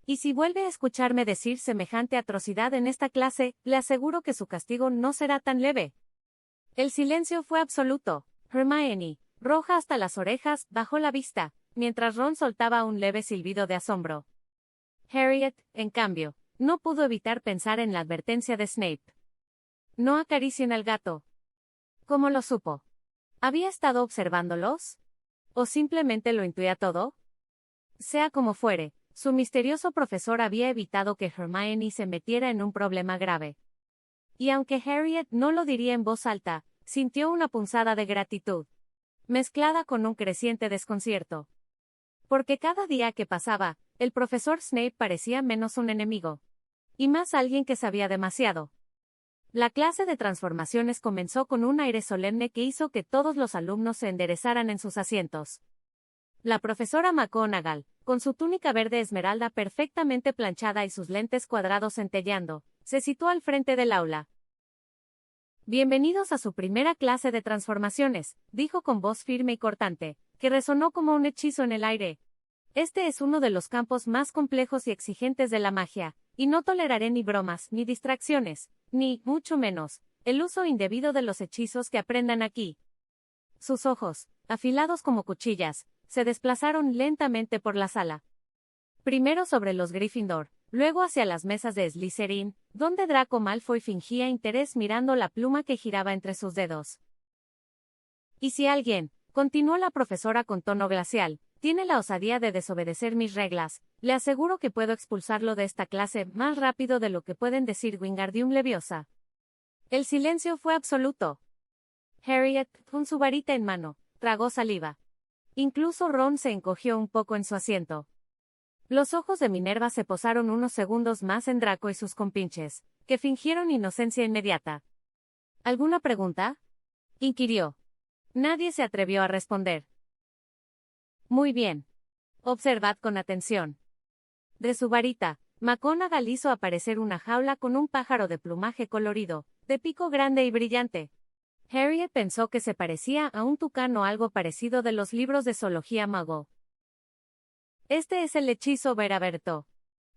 Y si vuelve a escucharme decir semejante atrocidad en esta clase, le aseguro que su castigo no será tan leve. El silencio fue absoluto. Hermione, roja hasta las orejas, bajó la vista, mientras Ron soltaba un leve silbido de asombro. Harriet, en cambio, no pudo evitar pensar en la advertencia de Snape. No acaricien al gato. ¿Cómo lo supo? ¿Había estado observándolos? ¿O simplemente lo intuía todo? Sea como fuere, su misterioso profesor había evitado que Hermione se metiera en un problema grave. Y aunque Harriet no lo diría en voz alta, sintió una punzada de gratitud, mezclada con un creciente desconcierto. Porque cada día que pasaba, el profesor Snape parecía menos un enemigo, y más alguien que sabía demasiado. La clase de transformaciones comenzó con un aire solemne que hizo que todos los alumnos se enderezaran en sus asientos. La profesora McGonagall, con su túnica verde esmeralda perfectamente planchada y sus lentes cuadrados centelleando, se situó al frente del aula. «Bienvenidos a su primera clase de transformaciones», dijo con voz firme y cortante, que resonó como un hechizo en el aire. «Este es uno de los campos más complejos y exigentes de la magia, y no toleraré ni bromas, ni distracciones, ni, mucho menos, el uso indebido de los hechizos que aprendan aquí». Sus ojos, afilados como cuchillas, se desplazaron lentamente por la sala. Primero sobre los Gryffindor, luego hacia las mesas de Slytherin, donde Draco Malfoy fingía interés mirando la pluma que giraba entre sus dedos. «Y si alguien», continuó la profesora con tono glacial, «tiene la osadía de desobedecer mis reglas, le aseguro que puedo expulsarlo de esta clase más rápido de lo que pueden decir Wingardium Leviosa». El silencio fue absoluto. Harriet, con su varita en mano, tragó saliva. Incluso Ron se encogió un poco en su asiento. Los ojos de Minerva se posaron unos segundos más en Draco y sus compinches, que fingieron inocencia inmediata. ¿Alguna pregunta?, inquirió. Nadie se atrevió a responder. «Muy bien. Observad con atención». De su varita, McGonagall hizo aparecer una jaula con un pájaro de plumaje colorido, de pico grande y brillante. Harriet pensó que se parecía a un tucán o algo parecido de los libros de zoología Muggle. «Este es el hechizo Veraberto.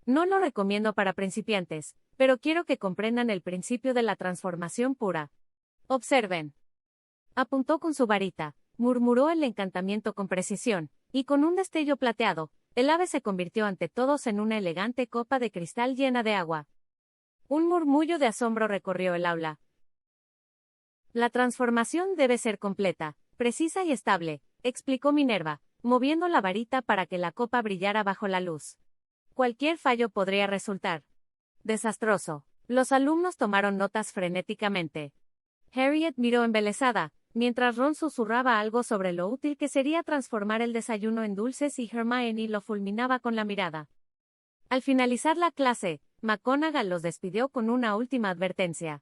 No lo recomiendo para principiantes, pero quiero que comprendan el principio de la transformación pura. Observen». Apuntó con su varita, murmuró el encantamiento con precisión, y con un destello plateado, el ave se convirtió ante todos en una elegante copa de cristal llena de agua. Un murmullo de asombro recorrió el aula. «La transformación debe ser completa, precisa y estable», explicó Minerva, moviendo la varita para que la copa brillara bajo la luz. «Cualquier fallo podría resultar desastroso». Los alumnos tomaron notas frenéticamente. Harriet miró embelesada, mientras Ron susurraba algo sobre lo útil que sería transformar el desayuno en dulces y Hermione lo fulminaba con la mirada. Al finalizar la clase, McGonagall los despidió con una última advertencia.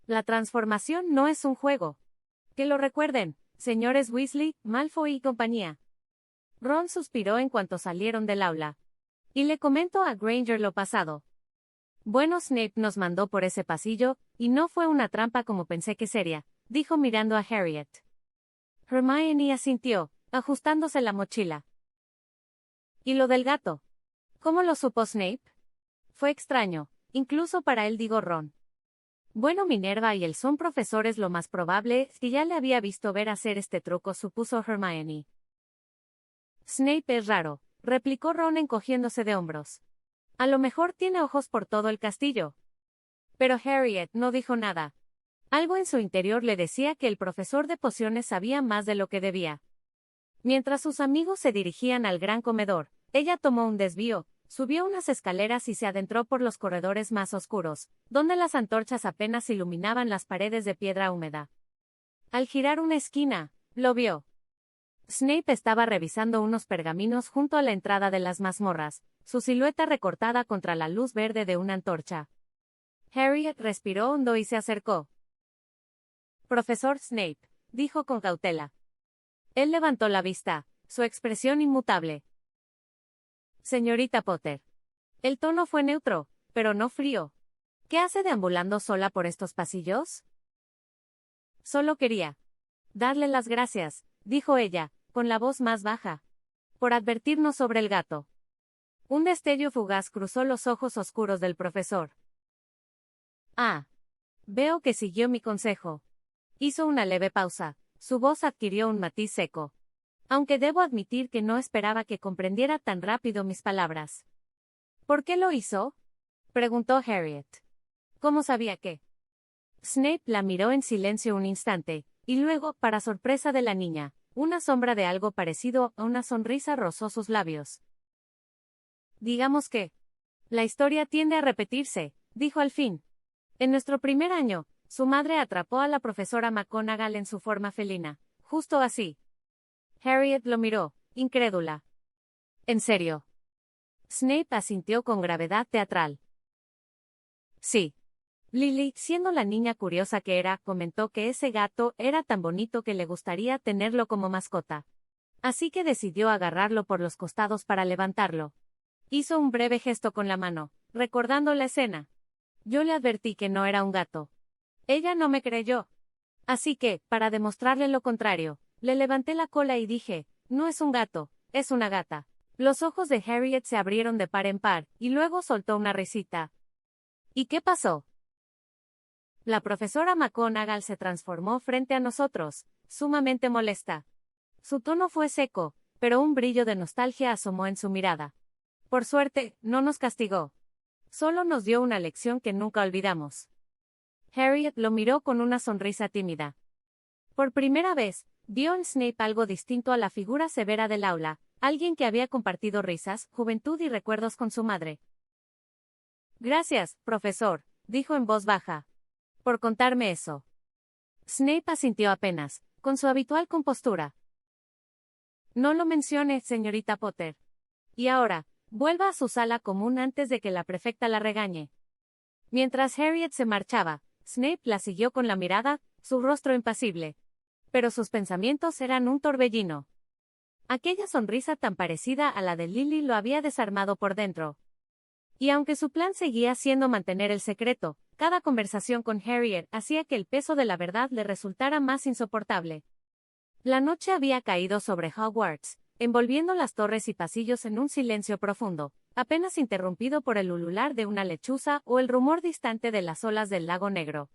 «La transformación no es un juego. Que lo recuerden, señores Weasley, Malfoy y compañía». Ron suspiró en cuanto salieron del aula. «Y le comento a Granger lo pasado». Bueno, Snape nos mandó por ese pasillo, y no fue una trampa como pensé que sería, dijo mirando a Harriet. Hermione asintió, ajustándose la mochila. ¿Y lo del gato? ¿Cómo lo supo Snape? Fue extraño, incluso para él, dijo Ron. Bueno, Minerva y él son profesores, lo más probable, si ya le había visto ver hacer este truco, supuso Hermione. Snape es raro, replicó Ron encogiéndose de hombros. A lo mejor tiene ojos por todo el castillo. Pero Harriet no dijo nada. Algo en su interior le decía que el profesor de pociones sabía más de lo que debía. Mientras sus amigos se dirigían al gran comedor, ella tomó un desvío, subió unas escaleras y se adentró por los corredores más oscuros, donde las antorchas apenas iluminaban las paredes de piedra húmeda. Al girar una esquina, lo vio. Snape estaba revisando unos pergaminos junto a la entrada de las mazmorras, su silueta recortada contra la luz verde de una antorcha. Harriet respiró hondo y se acercó. Profesor Snape, dijo con cautela. Él levantó la vista, su expresión inmutable. Señorita Potter. El tono fue neutro, pero no frío. ¿Qué hace deambulando sola por estos pasillos? Solo quería darle las gracias, dijo ella, con la voz más baja, por advertirnos sobre el gato. Un destello fugaz cruzó los ojos oscuros del profesor. Ah. Veo que siguió mi consejo. Hizo una leve pausa, su voz adquirió un matiz seco. Aunque debo admitir que no esperaba que comprendiera tan rápido mis palabras. ¿Por qué lo hizo? Preguntó Harriet. ¿Cómo sabía que? Snape la miró en silencio un instante, y luego, para sorpresa de la niña, una sombra de algo parecido a una sonrisa rozó sus labios. Digamos que la historia tiende a repetirse, dijo al fin. En nuestro primer año, su madre atrapó a la profesora McGonagall en su forma felina, justo así. Harriet lo miró, incrédula. ¿En serio? Snape asintió con gravedad teatral. Sí. Lily, siendo la niña curiosa que era, comentó que ese gato era tan bonito que le gustaría tenerlo como mascota. Así que decidió agarrarlo por los costados para levantarlo. Hizo un breve gesto con la mano, recordando la escena. Yo le advertí que no era un gato. Ella no me creyó. Así que, para demostrarle lo contrario, le levanté la cola y dije, no es un gato, es una gata. Los ojos de Harriet se abrieron de par en par, y luego soltó una risita. ¿Y qué pasó? La profesora McGonagall se transformó frente a nosotros, sumamente molesta. Su tono fue seco, pero un brillo de nostalgia asomó en su mirada. Por suerte, no nos castigó. Solo nos dio una lección que nunca olvidamos. Harriet lo miró con una sonrisa tímida. Por primera vez, vio en Snape algo distinto a la figura severa del aula, alguien que había compartido risas, juventud y recuerdos con su madre. Gracias, profesor, dijo en voz baja, por contarme eso. Snape asintió apenas, con su habitual compostura. No lo mencione, señorita Potter. Y ahora, vuelva a su sala común antes de que la prefecta la regañe. Mientras Harriet se marchaba, Snape la siguió con la mirada, su rostro impasible. Pero sus pensamientos eran un torbellino. Aquella sonrisa tan parecida a la de Lily lo había desarmado por dentro. Y aunque su plan seguía siendo mantener el secreto, cada conversación con Harriet hacía que el peso de la verdad le resultara más insoportable. La noche había caído sobre Hogwarts, envolviendo las torres y pasillos en un silencio profundo, apenas interrumpido por el ulular de una lechuza o el rumor distante de las olas del lago Negro.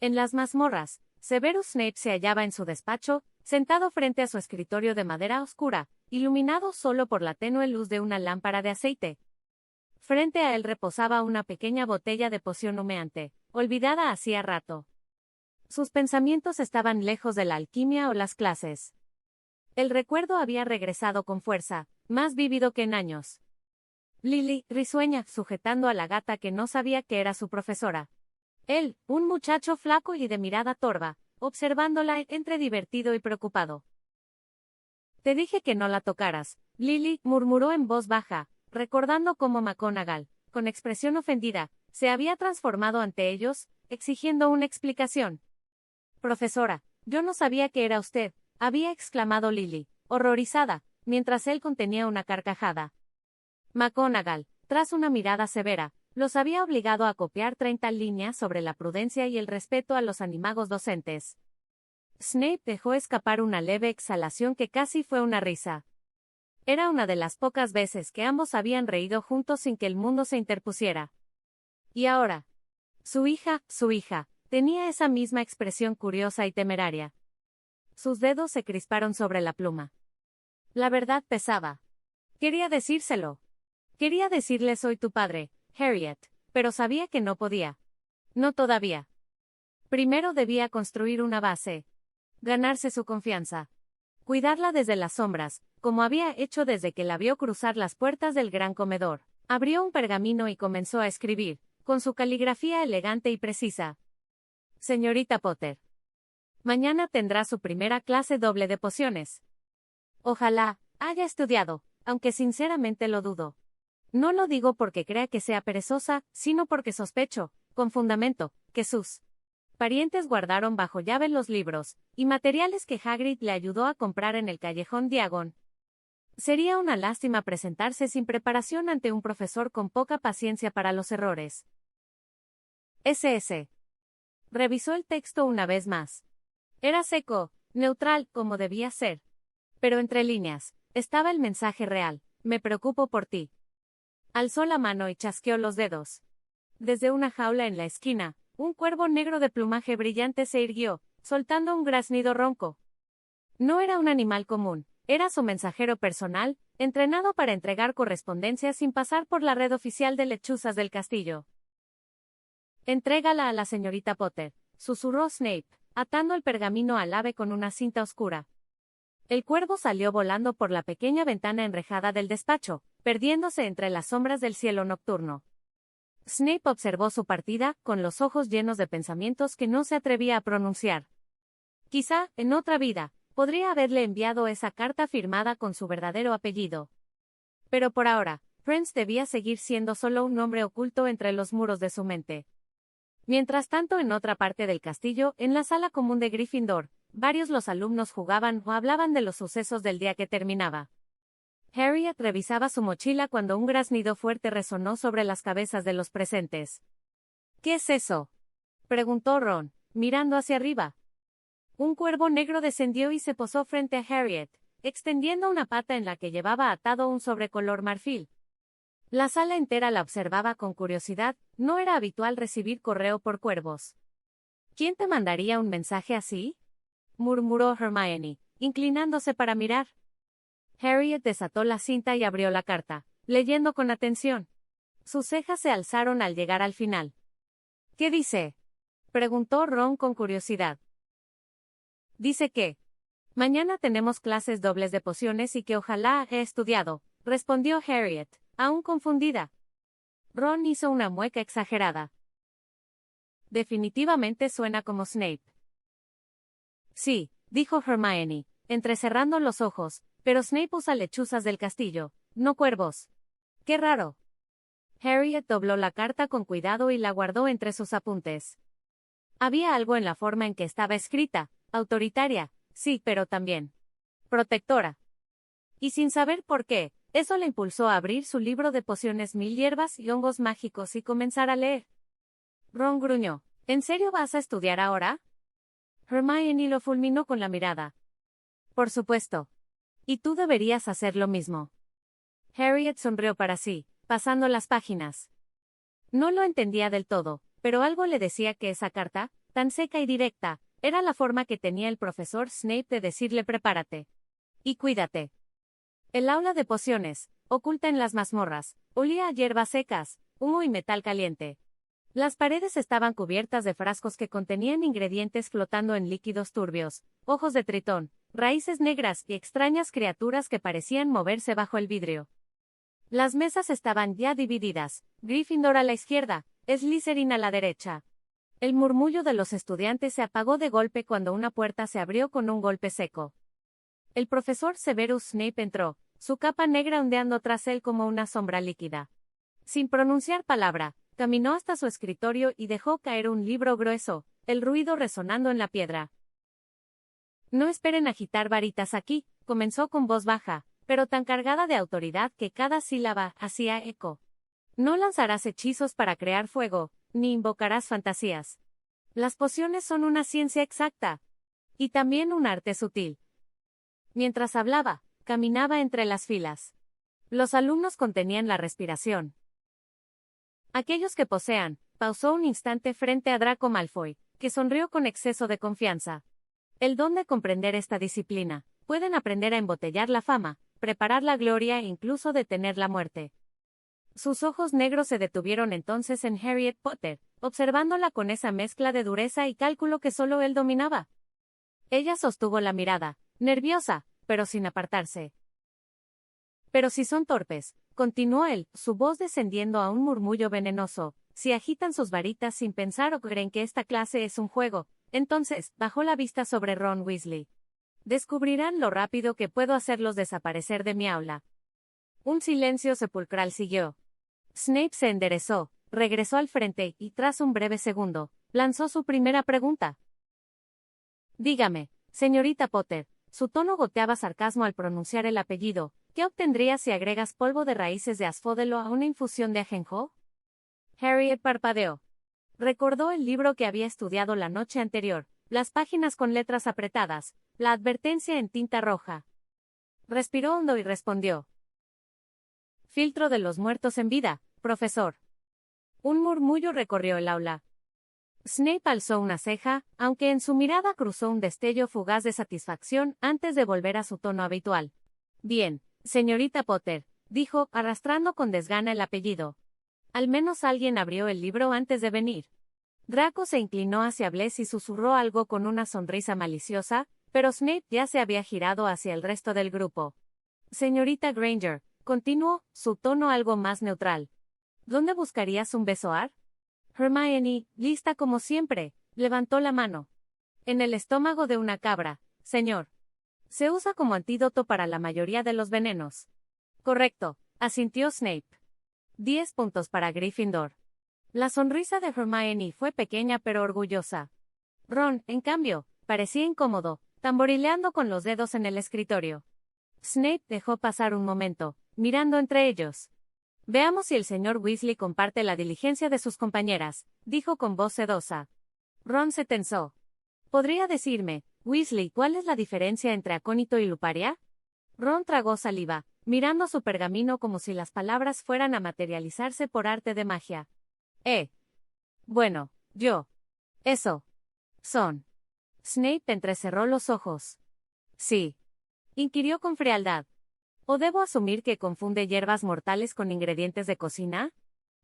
En las mazmorras, Severus Snape se hallaba en su despacho, sentado frente a su escritorio de madera oscura, iluminado solo por la tenue luz de una lámpara de aceite. Frente a él reposaba una pequeña botella de poción humeante, olvidada hacía rato. Sus pensamientos estaban lejos de la alquimia o las clases. El recuerdo había regresado con fuerza, más vívido que en años. Lily, risueña, sujetando a la gata que no sabía que era su profesora. Él, un muchacho flaco y de mirada torva, observándola entre divertido y preocupado. Te dije que no la tocaras, Lily, murmuró en voz baja, recordando cómo McGonagall, con expresión ofendida, se había transformado ante ellos, exigiendo una explicación. Profesora, yo no sabía que era usted, había exclamado Lily, horrorizada, mientras él contenía una carcajada. McGonagall, tras una mirada severa, Los había obligado a copiar 30 líneas sobre la prudencia y el respeto a los animagos docentes. Snape dejó escapar una leve exhalación que casi fue una risa. Era una de las pocas veces que ambos habían reído juntos sin que el mundo se interpusiera. Y ahora, su hija, tenía esa misma expresión curiosa y temeraria. Sus dedos se crisparon sobre la pluma. La verdad pesaba. Quería decírselo. Quería decirle soy tu padre, Harriet, pero sabía que no podía. No todavía. Primero debía construir una base. Ganarse su confianza. Cuidarla desde las sombras, como había hecho desde que la vio cruzar las puertas del gran comedor. Abrió un pergamino y comenzó a escribir, con su caligrafía elegante y precisa. Señorita Potter. Mañana tendrá su primera clase doble de pociones. Ojalá haya estudiado, aunque sinceramente lo dudo. No lo digo porque crea que sea perezosa, sino porque sospecho, con fundamento, que sus parientes guardaron bajo llave los libros y materiales que Hagrid le ayudó a comprar en el callejón Diagon. Sería una lástima presentarse sin preparación ante un profesor con poca paciencia para los errores. SS. Revisó el texto una vez más. Era seco, neutral, como debía ser. Pero entre líneas, estaba el mensaje real: me preocupo por ti. Alzó la mano y chasqueó los dedos. Desde una jaula en la esquina, un cuervo negro de plumaje brillante se irguió, soltando un graznido ronco. No era un animal común, era su mensajero personal, entrenado para entregar correspondencia sin pasar por la red oficial de lechuzas del castillo. Entrégala a la señorita Potter, susurró Snape, atando el pergamino al ave con una cinta oscura. El cuervo salió volando por la pequeña ventana enrejada del despacho, perdiéndose entre las sombras del cielo nocturno. Snape observó su partida, con los ojos llenos de pensamientos que no se atrevía a pronunciar. Quizá, en otra vida, podría haberle enviado esa carta firmada con su verdadero apellido. Pero por ahora, Prince debía seguir siendo solo un nombre oculto entre los muros de su mente. Mientras tanto, en otra parte del castillo, en la sala común de Gryffindor, varios los alumnos jugaban o hablaban de los sucesos del día que terminaba. Harriet revisaba su mochila cuando un graznido fuerte resonó sobre las cabezas de los presentes. ¿Qué es eso?, preguntó Ron, mirando hacia arriba. Un cuervo negro descendió y se posó frente a Harriet, extendiendo una pata en la que llevaba atado un sobre color marfil. La sala entera la observaba con curiosidad, no era habitual recibir correo por cuervos. ¿Quién te mandaría un mensaje así?, murmuró Hermione, inclinándose para mirar. Harriet desató la cinta y abrió la carta, leyendo con atención. Sus cejas se alzaron al llegar al final. ¿Qué dice?, preguntó Ron con curiosidad. Dice que mañana tenemos clases dobles de pociones y que ojalá he estudiado, respondió Harriet, aún confundida. Ron hizo una mueca exagerada. Definitivamente suena como Snape. Sí, dijo Hermione, entrecerrando los ojos, pero Snape usa lechuzas del castillo, no cuervos. ¡Qué raro! Harriet dobló la carta con cuidado y la guardó entre sus apuntes. Había algo en la forma en que estaba escrita, autoritaria, sí, pero también protectora. Y sin saber por qué, eso le impulsó a abrir su libro de pociones mil hierbas y hongos mágicos y comenzar a leer. Ron gruñó. ¿En serio vas a estudiar ahora? Hermione lo fulminó con la mirada. Por supuesto. Y tú deberías hacer lo mismo. Harriet sonrió para sí, pasando las páginas. No lo entendía del todo, pero algo le decía que esa carta, tan seca y directa, era la forma que tenía el profesor Snape de decirle prepárate. Y cuídate. El aula de pociones, oculta en las mazmorras, olía a hierbas secas, humo y metal caliente. Las paredes estaban cubiertas de frascos que contenían ingredientes flotando en líquidos turbios, ojos de tritón, raíces negras y extrañas criaturas que parecían moverse bajo el vidrio. Las mesas estaban ya divididas, Gryffindor a la izquierda, Slytherin a la derecha. El murmullo de los estudiantes se apagó de golpe cuando una puerta se abrió con un golpe seco. El profesor Severus Snape entró, su capa negra ondeando tras él como una sombra líquida. Sin pronunciar palabra, caminó hasta su escritorio y dejó caer un libro grueso, el ruido resonando en la piedra. No esperen agitar varitas aquí, comenzó con voz baja, pero tan cargada de autoridad que cada sílaba hacía eco. No lanzarás hechizos para crear fuego, ni invocarás fantasías. Las pociones son una ciencia exacta. Y también un arte sutil. Mientras hablaba, caminaba entre las filas. Los alumnos contenían la respiración. Aquellos que posean, pausó un instante frente a Draco Malfoy, que sonrió con exceso de confianza. El don de comprender esta disciplina, pueden aprender a embotellar la fama, preparar la gloria e incluso detener la muerte. Sus ojos negros se detuvieron entonces en Harriet Potter, observándola con esa mezcla de dureza y cálculo que solo él dominaba. Ella sostuvo la mirada, nerviosa, pero sin apartarse. Pero si son torpes, continuó él, su voz descendiendo a un murmullo venenoso, si agitan sus varitas sin pensar o creen que esta clase es un juego, entonces, bajó la vista sobre Ron Weasley. Descubrirán lo rápido que puedo hacerlos desaparecer de mi aula. Un silencio sepulcral siguió. Snape se enderezó, regresó al frente y, tras un breve segundo, lanzó su primera pregunta. Dígame, señorita Potter, su tono goteaba sarcasmo al pronunciar el apellido, ¿qué obtendrías si agregas polvo de raíces de asfódelo a una infusión de ajenjo? Harriet parpadeó. Recordó el libro que había estudiado la noche anterior, las páginas con letras apretadas, la advertencia en tinta roja. Respiró hondo y respondió. Filtro de los muertos en vida, profesor. Un murmullo recorrió el aula. Snape alzó una ceja, aunque en su mirada cruzó un destello fugaz de satisfacción antes de volver a su tono habitual. Bien, señorita Potter, dijo, arrastrando con desgana el apellido. Al menos alguien abrió el libro antes de venir. Draco se inclinó hacia Blaise y susurró algo con una sonrisa maliciosa, pero Snape ya se había girado hacia el resto del grupo. Señorita Granger, continuó, su tono algo más neutral. ¿Dónde buscarías un besoar? Hermione, lista como siempre, levantó la mano. En el estómago de una cabra, señor. Se usa como antídoto para la mayoría de los venenos. Correcto, asintió Snape. 10 puntos para Gryffindor. La sonrisa de Hermione fue pequeña pero orgullosa. Ron, en cambio, parecía incómodo, tamborileando con los dedos en el escritorio. Snape dejó pasar un momento, mirando entre ellos. Veamos si el señor Weasley comparte la diligencia de sus compañeras, dijo con voz sedosa. Ron se tensó. ¿Podría decirme, Weasley, cuál es la diferencia entre acónito y luparia? Ron tragó saliva, mirando su pergamino como si las palabras fueran a materializarse por arte de magia. Bueno, eso. Son. Snape entrecerró los ojos. Sí. Inquirió con frialdad. ¿O debo asumir que confunde hierbas mortales con ingredientes de cocina?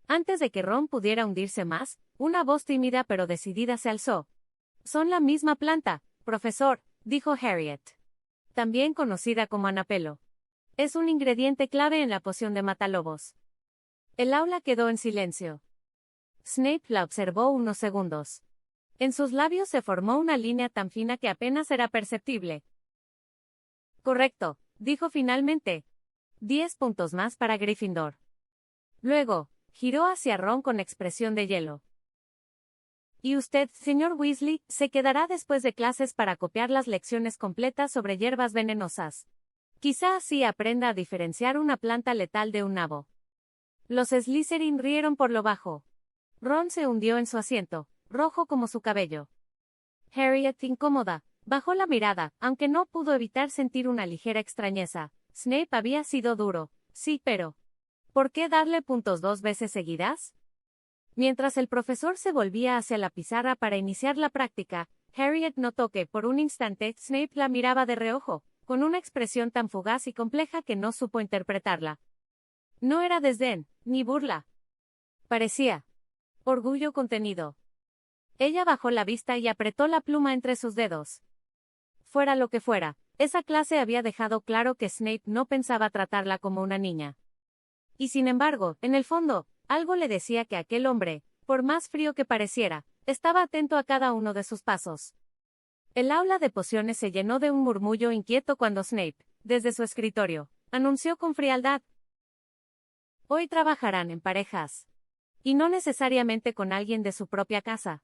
Antes de que Ron pudiera hundirse más, una voz tímida pero decidida se alzó. Son la misma planta, profesor, dijo Harriet. También conocida como anapelo. Es un ingrediente clave en la poción de matalobos. El aula quedó en silencio. Snape la observó unos segundos. En sus labios se formó una línea tan fina que apenas era perceptible. Correcto, dijo finalmente. 10 puntos más para Gryffindor. Luego, giró hacia Ron con expresión de hielo. Y usted, señor Weasley, se quedará después de clases para copiar las lecciones completas sobre hierbas venenosas. Quizá así aprenda a diferenciar una planta letal de un nabo. Los Slytherin rieron por lo bajo. Ron se hundió en su asiento, rojo como su cabello. Harriet, incómoda, bajó la mirada, aunque no pudo evitar sentir una ligera extrañeza. Snape había sido duro, sí, pero ¿por qué darle puntos 2 veces seguidas? Mientras el profesor se volvía hacia la pizarra para iniciar la práctica, Harriet notó que, por un instante, Snape la miraba de reojo, con una expresión tan fugaz y compleja que no supo interpretarla. No era desdén, ni burla. Parecía orgullo contenido. Ella bajó la vista y apretó la pluma entre sus dedos. Fuera lo que fuera, esa clase había dejado claro que Snape no pensaba tratarla como una niña. Y sin embargo, en el fondo, algo le decía que aquel hombre, por más frío que pareciera, estaba atento a cada uno de sus pasos. El aula de pociones se llenó de un murmullo inquieto cuando Snape, desde su escritorio, anunció con frialdad. Hoy trabajarán en parejas. Y no necesariamente con alguien de su propia casa.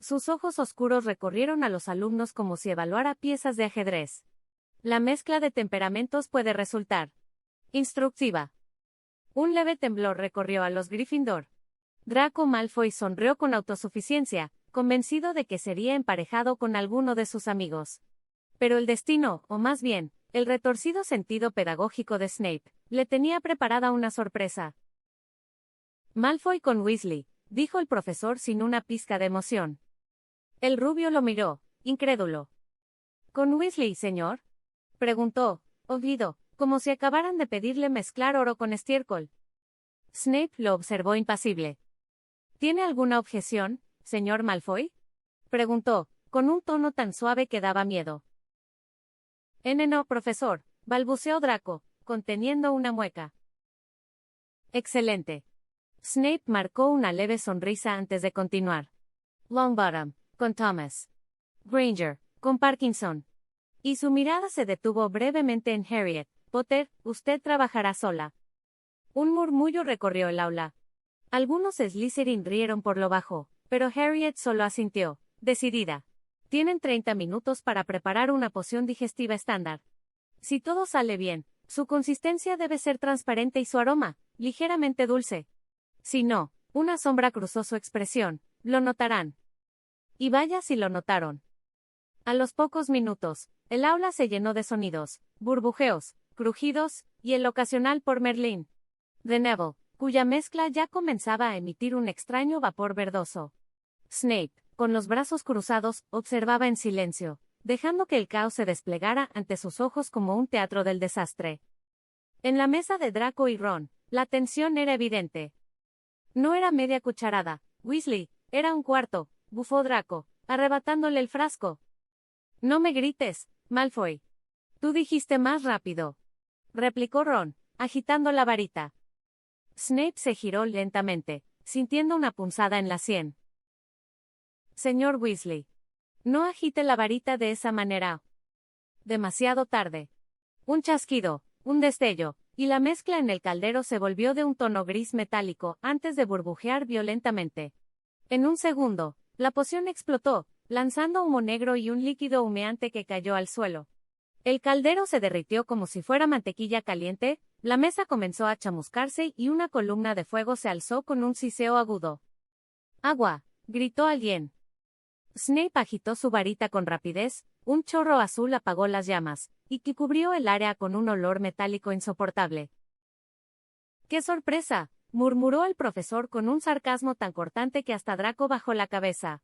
Sus ojos oscuros recorrieron a los alumnos como si evaluara piezas de ajedrez. La mezcla de temperamentos puede resultar instructiva. Un leve temblor recorrió a los Gryffindor. Draco Malfoy sonrió con autosuficiencia, convencido de que sería emparejado con alguno de sus amigos. Pero el destino, o más bien, el retorcido sentido pedagógico de Snape, le tenía preparada una sorpresa. Malfoy con Weasley, dijo el profesor sin una pizca de emoción. El rubio lo miró, incrédulo. ¿Con Weasley, señor?, preguntó, oído, como si acabaran de pedirle mezclar oro con estiércol. Snape lo observó impasible. ¿Tiene alguna objeción, señor Malfoy?, preguntó, con un tono tan suave que daba miedo. No, profesor, balbuceó Draco, conteniendo una mueca. Excelente. Snape marcó una leve sonrisa antes de continuar. Longbottom, con Thomas Granger, con Parkinson. Y su mirada se detuvo brevemente en Harriet. Potter, usted trabajará sola. Un murmullo recorrió el aula. Algunos Slytherin rieron por lo bajo, pero Harriet solo asintió, decidida. Tienen 30 minutos para preparar una poción digestiva estándar. Si todo sale bien, su consistencia debe ser transparente y su aroma, ligeramente dulce. Si no, una sombra cruzó su expresión, lo notarán. Y vaya si lo notaron. A los pocos minutos, el aula se llenó de sonidos, burbujeos, crujidos, y el ocasional por Merlín de Neville, cuya mezcla ya comenzaba a emitir un extraño vapor verdoso. Snape, con los brazos cruzados, observaba en silencio, dejando que el caos se desplegara ante sus ojos como un teatro del desastre. En la mesa de Draco y Ron, la tensión era evidente. No era media cucharada, Weasley, era un cuarto, bufó Draco, arrebatándole el frasco. No me grites, Malfoy. Tú dijiste más rápido, replicó Ron, agitando la varita. Snape se giró lentamente, sintiendo una punzada en la sien. Señor Weasley, no agite la varita de esa manera. Demasiado tarde. Un chasquido, un destello, y la mezcla en el caldero se volvió de un tono gris metálico antes de burbujear violentamente. En un segundo, la poción explotó, lanzando humo negro y un líquido humeante que cayó al suelo. El caldero se derritió como si fuera mantequilla caliente, la mesa comenzó a chamuscarse y una columna de fuego se alzó con un siseo agudo. ¡Agua!, gritó alguien. Snape agitó su varita con rapidez, un chorro azul apagó las llamas, y que cubrió el área con un olor metálico insoportable. ¡Qué sorpresa!, murmuró el profesor con un sarcasmo tan cortante que hasta Draco bajó la cabeza.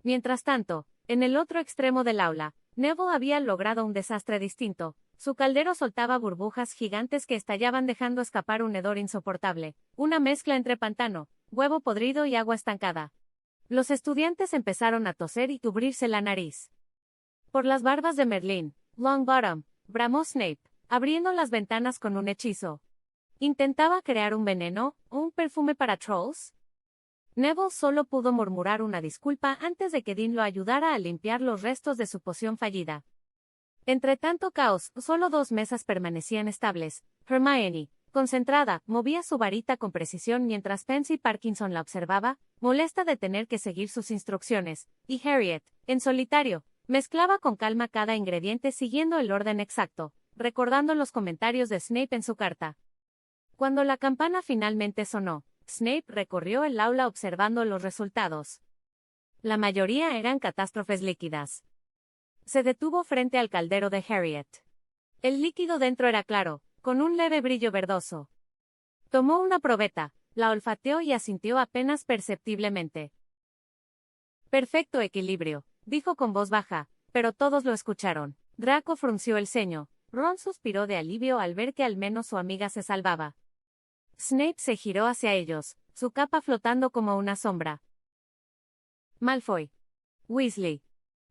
Mientras tanto, en el otro extremo del aula, Neville había logrado un desastre distinto. Su caldero soltaba burbujas gigantes que estallaban dejando escapar un hedor insoportable, una mezcla entre pantano, huevo podrido y agua estancada. Los estudiantes empezaron a toser y cubrirse la nariz. Por las barbas de Merlín, Longbottom, bramó Snape, abriendo las ventanas con un hechizo. ¿Intentaba crear un veneno, o un perfume para trolls? Neville solo pudo murmurar una disculpa antes de que Dean lo ayudara a limpiar los restos de su poción fallida. Entre tanto caos, solo 2 mesas permanecían estables. Hermione, concentrada, movía su varita con precisión mientras Pansy Parkinson la observaba, molesta de tener que seguir sus instrucciones, y Harriet, en solitario, mezclaba con calma cada ingrediente siguiendo el orden exacto, recordando los comentarios de Snape en su carta. Cuando la campana finalmente sonó, Snape recorrió el aula observando los resultados. La mayoría eran catástrofes líquidas. Se detuvo frente al caldero de Harriet. El líquido dentro era claro, con un leve brillo verdoso. Tomó una probeta, la olfateó y asintió apenas perceptiblemente. Perfecto equilibrio, dijo con voz baja, pero todos lo escucharon. Draco frunció el ceño. Ron suspiró de alivio al ver que al menos su amiga se salvaba. Snape se giró hacia ellos, su capa flotando como una sombra. Malfoy. Weasley.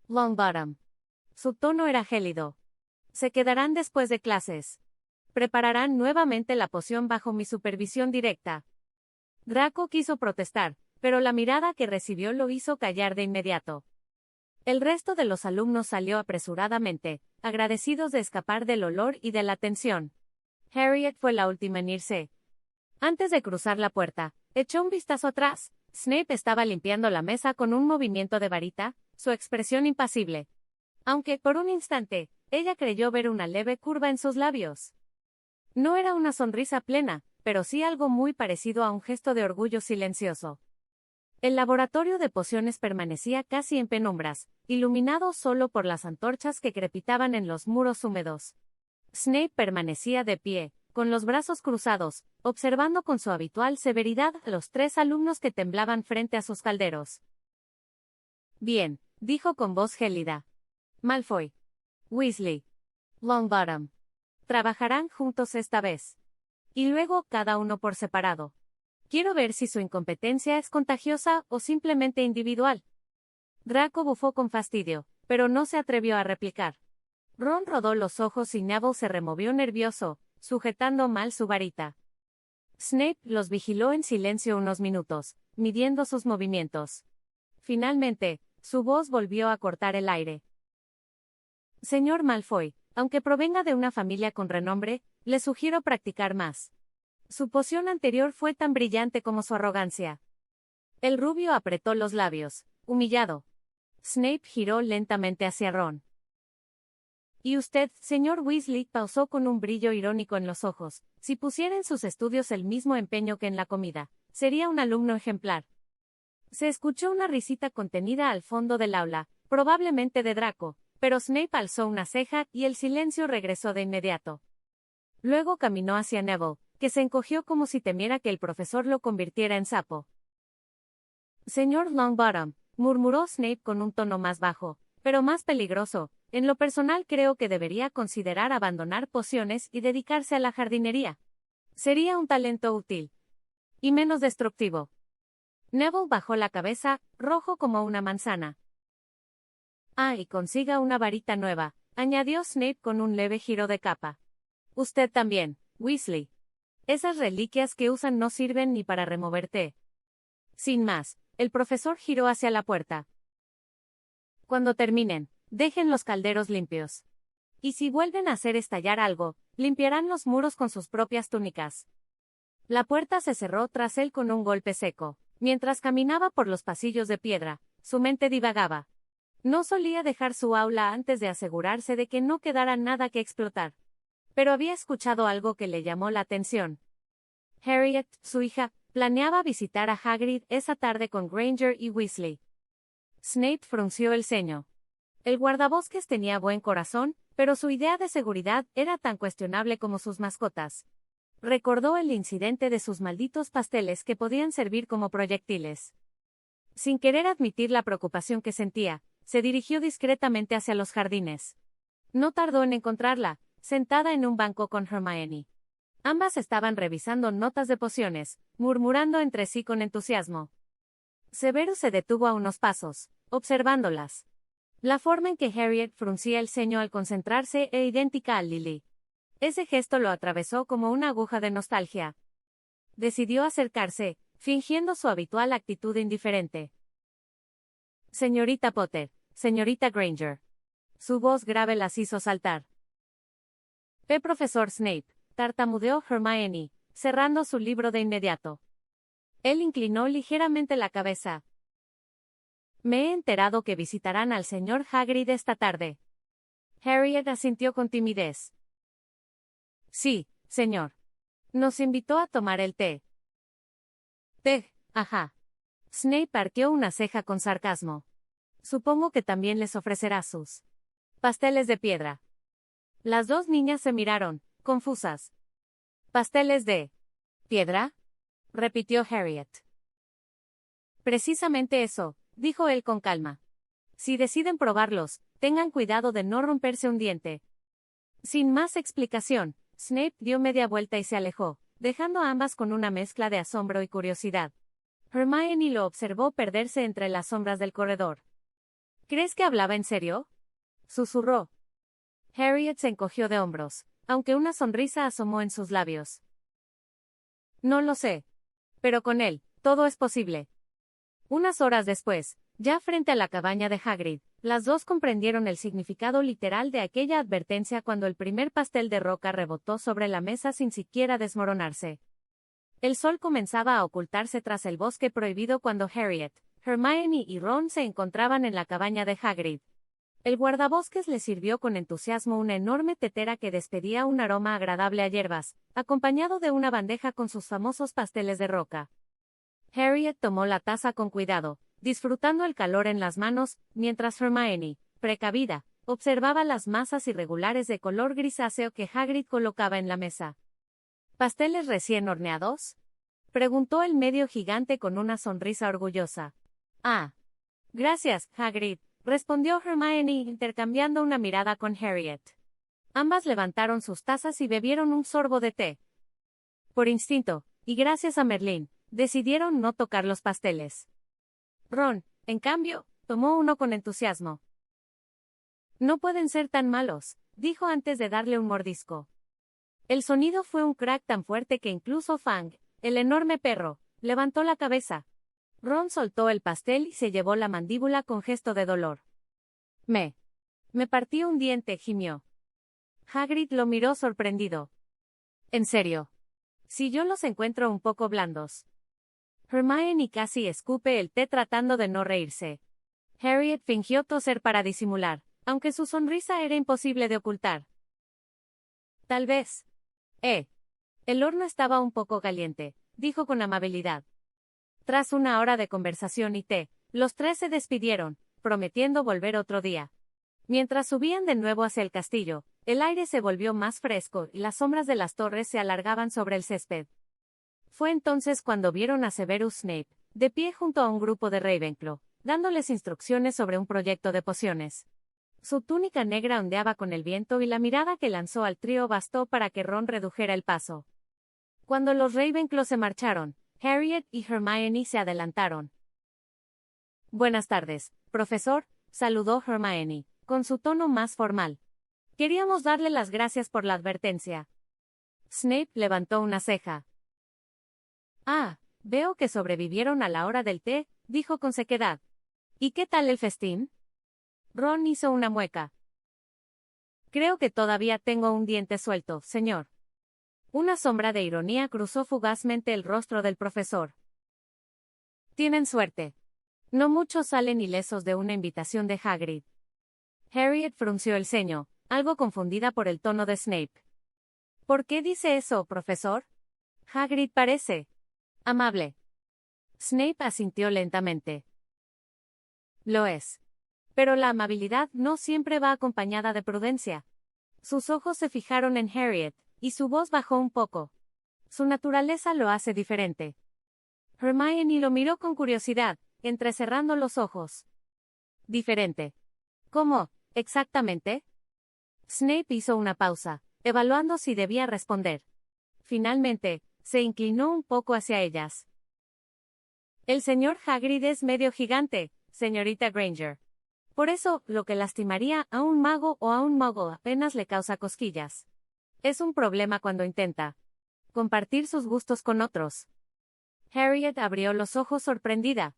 Longbottom. Su tono era gélido. Se quedarán después de clases. Prepararán nuevamente la poción bajo mi supervisión directa. Draco quiso protestar, pero la mirada que recibió lo hizo callar de inmediato. El resto de los alumnos salió apresuradamente, agradecidos de escapar del olor y de la tensión. Harriet fue la última en irse. Antes de cruzar la puerta, echó un vistazo atrás. Snape estaba limpiando la mesa con un movimiento de varita, su expresión impasible. Aunque, por un instante, ella creyó ver una leve curva en sus labios. No era una sonrisa plena, pero sí algo muy parecido a un gesto de orgullo silencioso. El laboratorio de pociones permanecía casi en penumbras, iluminado solo por las antorchas que crepitaban en los muros húmedos. Snape permanecía de pie, con los brazos cruzados, observando con su habitual severidad a los 3 alumnos que temblaban frente a sus calderos. Bien, dijo con voz gélida. Malfoy, Weasley, Longbottom. Trabajarán juntos esta vez. Y luego cada uno por separado. Quiero ver si su incompetencia es contagiosa o simplemente individual. Draco bufó con fastidio, pero no se atrevió a replicar. Ron rodó los ojos y Neville se removió nervioso, sujetando mal su varita. Snape los vigiló en silencio unos minutos, midiendo sus movimientos. Finalmente, su voz volvió a cortar el aire. Señor Malfoy, aunque provenga de una familia con renombre, le sugiero practicar más. Su poción anterior fue tan brillante como su arrogancia. El rubio apretó los labios, humillado. Snape giró lentamente hacia Ron. Y usted, señor Weasley, pausó con un brillo irónico en los ojos. Si pusiera en sus estudios el mismo empeño que en la comida, sería un alumno ejemplar. Se escuchó una risita contenida al fondo del aula, probablemente de Draco, pero Snape alzó una ceja y el silencio regresó de inmediato. Luego caminó hacia Neville, que se encogió como si temiera que el profesor lo convirtiera en sapo. Señor Longbottom, murmuró Snape con un tono más bajo, pero más peligroso, en lo personal creo que debería considerar abandonar pociones y dedicarse a la jardinería. Sería un talento útil. Y menos destructivo. Neville bajó la cabeza, rojo como una manzana. Ah, y consiga una varita nueva, añadió Snape con un leve giro de capa. Usted también, Weasley. Esas reliquias que usan no sirven ni para remover té. Sin más, el profesor giró hacia la puerta. Cuando terminen, dejen los calderos limpios. Y si vuelven a hacer estallar algo, limpiarán los muros con sus propias túnicas. La puerta se cerró tras él con un golpe seco. Mientras caminaba por los pasillos de piedra, su mente divagaba. No solía dejar su aula antes de asegurarse de que no quedara nada que explotar. Pero había escuchado algo que le llamó la atención. Harriet, su hija, planeaba visitar a Hagrid esa tarde con Granger y Weasley. Snape frunció el ceño. El guardabosques tenía buen corazón, pero su idea de seguridad era tan cuestionable como sus mascotas. Recordó el incidente de sus malditos pasteles que podían servir como proyectiles. Sin querer admitir la preocupación que sentía, se dirigió discretamente hacia los jardines. No tardó en encontrarla, sentada en un banco con Hermione. Ambas estaban revisando notas de pociones, murmurando entre sí con entusiasmo. Severus se detuvo a unos pasos, observándolas. La forma en que Harriet fruncía el ceño al concentrarse era idéntica a Lily. Ese gesto lo atravesó como una aguja de nostalgia. Decidió acercarse, fingiendo su habitual actitud indiferente. Señorita Potter, señorita Granger. Su voz grave las hizo saltar. Profesor Snape, tartamudeó Hermione, cerrando su libro de inmediato. Él inclinó ligeramente la cabeza. Me he enterado que visitarán al señor Hagrid esta tarde. Harriet asintió con timidez. Sí, señor. Nos invitó a tomar el té. Té, ajá. Snape arqueó una ceja con sarcasmo. Supongo que también les ofrecerá sus pasteles de piedra. Las dos niñas se miraron, confusas. ¿Pasteles de piedra?, repitió Harriet. Precisamente eso, dijo él con calma. Si deciden probarlos, tengan cuidado de no romperse un diente. Sin más explicación, Snape dio media vuelta y se alejó, dejando a ambas con una mezcla de asombro y curiosidad. Hermione lo observó perderse entre las sombras del corredor. ¿Crees que hablaba en serio?, susurró. Harriet se encogió de hombros, aunque una sonrisa asomó en sus labios. No lo sé. Pero con él, todo es posible. Unas horas después, ya frente a la cabaña de Hagrid, las dos comprendieron el significado literal de aquella advertencia cuando el primer pastel de roca rebotó sobre la mesa sin siquiera desmoronarse. El sol comenzaba a ocultarse tras el bosque prohibido cuando Harriet, Hermione y Ron se encontraban en la cabaña de Hagrid. El guardabosques le sirvió con entusiasmo una enorme tetera que despedía un aroma agradable a hierbas, acompañado de una bandeja con sus famosos pasteles de roca. Harriet tomó la taza con cuidado, disfrutando el calor en las manos, mientras Hermione, precavida, observaba las masas irregulares de color grisáceo que Hagrid colocaba en la mesa. ¿Pasteles recién horneados?, preguntó el medio gigante con una sonrisa orgullosa. Ah. Gracias, Hagrid, respondió Hermione intercambiando una mirada con Harriet. Ambas levantaron sus tazas y bebieron un sorbo de té. Por instinto, y gracias a Merlín, decidieron no tocar los pasteles. Ron, en cambio, tomó uno con entusiasmo. No pueden ser tan malos, dijo antes de darle un mordisco. El sonido fue un crack tan fuerte que incluso Fang, el enorme perro, levantó la cabeza. Ron soltó el pastel y se llevó la mandíbula con gesto de dolor. Me partí un diente, gimió. Hagrid lo miró sorprendido. ¿En serio? Si yo los encuentro un poco blandos. Hermione casi escupe el té tratando de no reírse. Harriet fingió toser para disimular, aunque su sonrisa era imposible de ocultar. Tal vez. El horno estaba un poco caliente, dijo con amabilidad. Tras una hora de conversación y té, los tres se despidieron, prometiendo volver otro día. Mientras subían de nuevo hacia el castillo, el aire se volvió más fresco y las sombras de las torres se alargaban sobre el césped. Fue entonces cuando vieron a Severus Snape, de pie junto a un grupo de Ravenclaw, dándoles instrucciones sobre un proyecto de pociones. Su túnica negra ondeaba con el viento y la mirada que lanzó al trío bastó para que Ron redujera el paso. Cuando los Ravenclaw se marcharon, Harriet y Hermione se adelantaron. Buenas tardes, profesor, saludó Hermione, con su tono más formal. Queríamos darle las gracias por la advertencia. Snape levantó una ceja. Ah, veo que sobrevivieron a la hora del té, dijo con sequedad. ¿Y qué tal el festín? Ron hizo una mueca. Creo que todavía tengo un diente suelto, señor. Una sombra de ironía cruzó fugazmente el rostro del profesor. Tienen suerte. No muchos salen ilesos de una invitación de Hagrid. Harriet frunció el ceño, algo confundida por el tono de Snape. ¿Por qué dice eso, profesor? Hagrid parece amable. Snape asintió lentamente. Lo es. Pero la amabilidad no siempre va acompañada de prudencia. Sus ojos se fijaron en Harriet, y su voz bajó un poco. Su naturaleza lo hace diferente. Hermione lo miró con curiosidad, entrecerrando los ojos. ¿Diferente? ¿Cómo, exactamente? Snape hizo una pausa, evaluando si debía responder. Finalmente, se inclinó un poco hacia ellas. El señor Hagrid es medio gigante, señorita Granger. Por eso, lo que lastimaría a un mago o a un muggle apenas le causa cosquillas. Es un problema cuando intenta compartir sus gustos con otros. Harriet abrió los ojos sorprendida.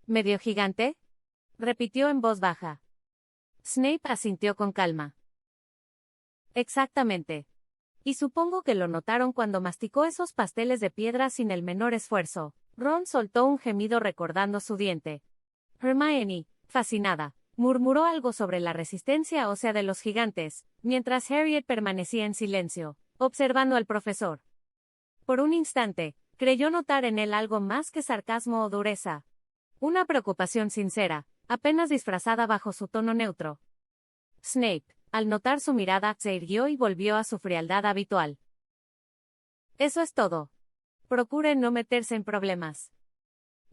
¿Medio gigante?, repitió en voz baja. Snape asintió con calma. Exactamente. Y supongo que lo notaron cuando masticó esos pasteles de piedra sin el menor esfuerzo. Ron soltó un gemido recordando su diente. Hermione, fascinada, murmuró algo sobre la resistencia ósea de los gigantes, mientras Harriet permanecía en silencio, observando al profesor. Por un instante, creyó notar en él algo más que sarcasmo o dureza. Una preocupación sincera, apenas disfrazada bajo su tono neutro. Snape, al notar su mirada, se irguió y volvió a su frialdad habitual. Eso es todo. Procure no meterse en problemas.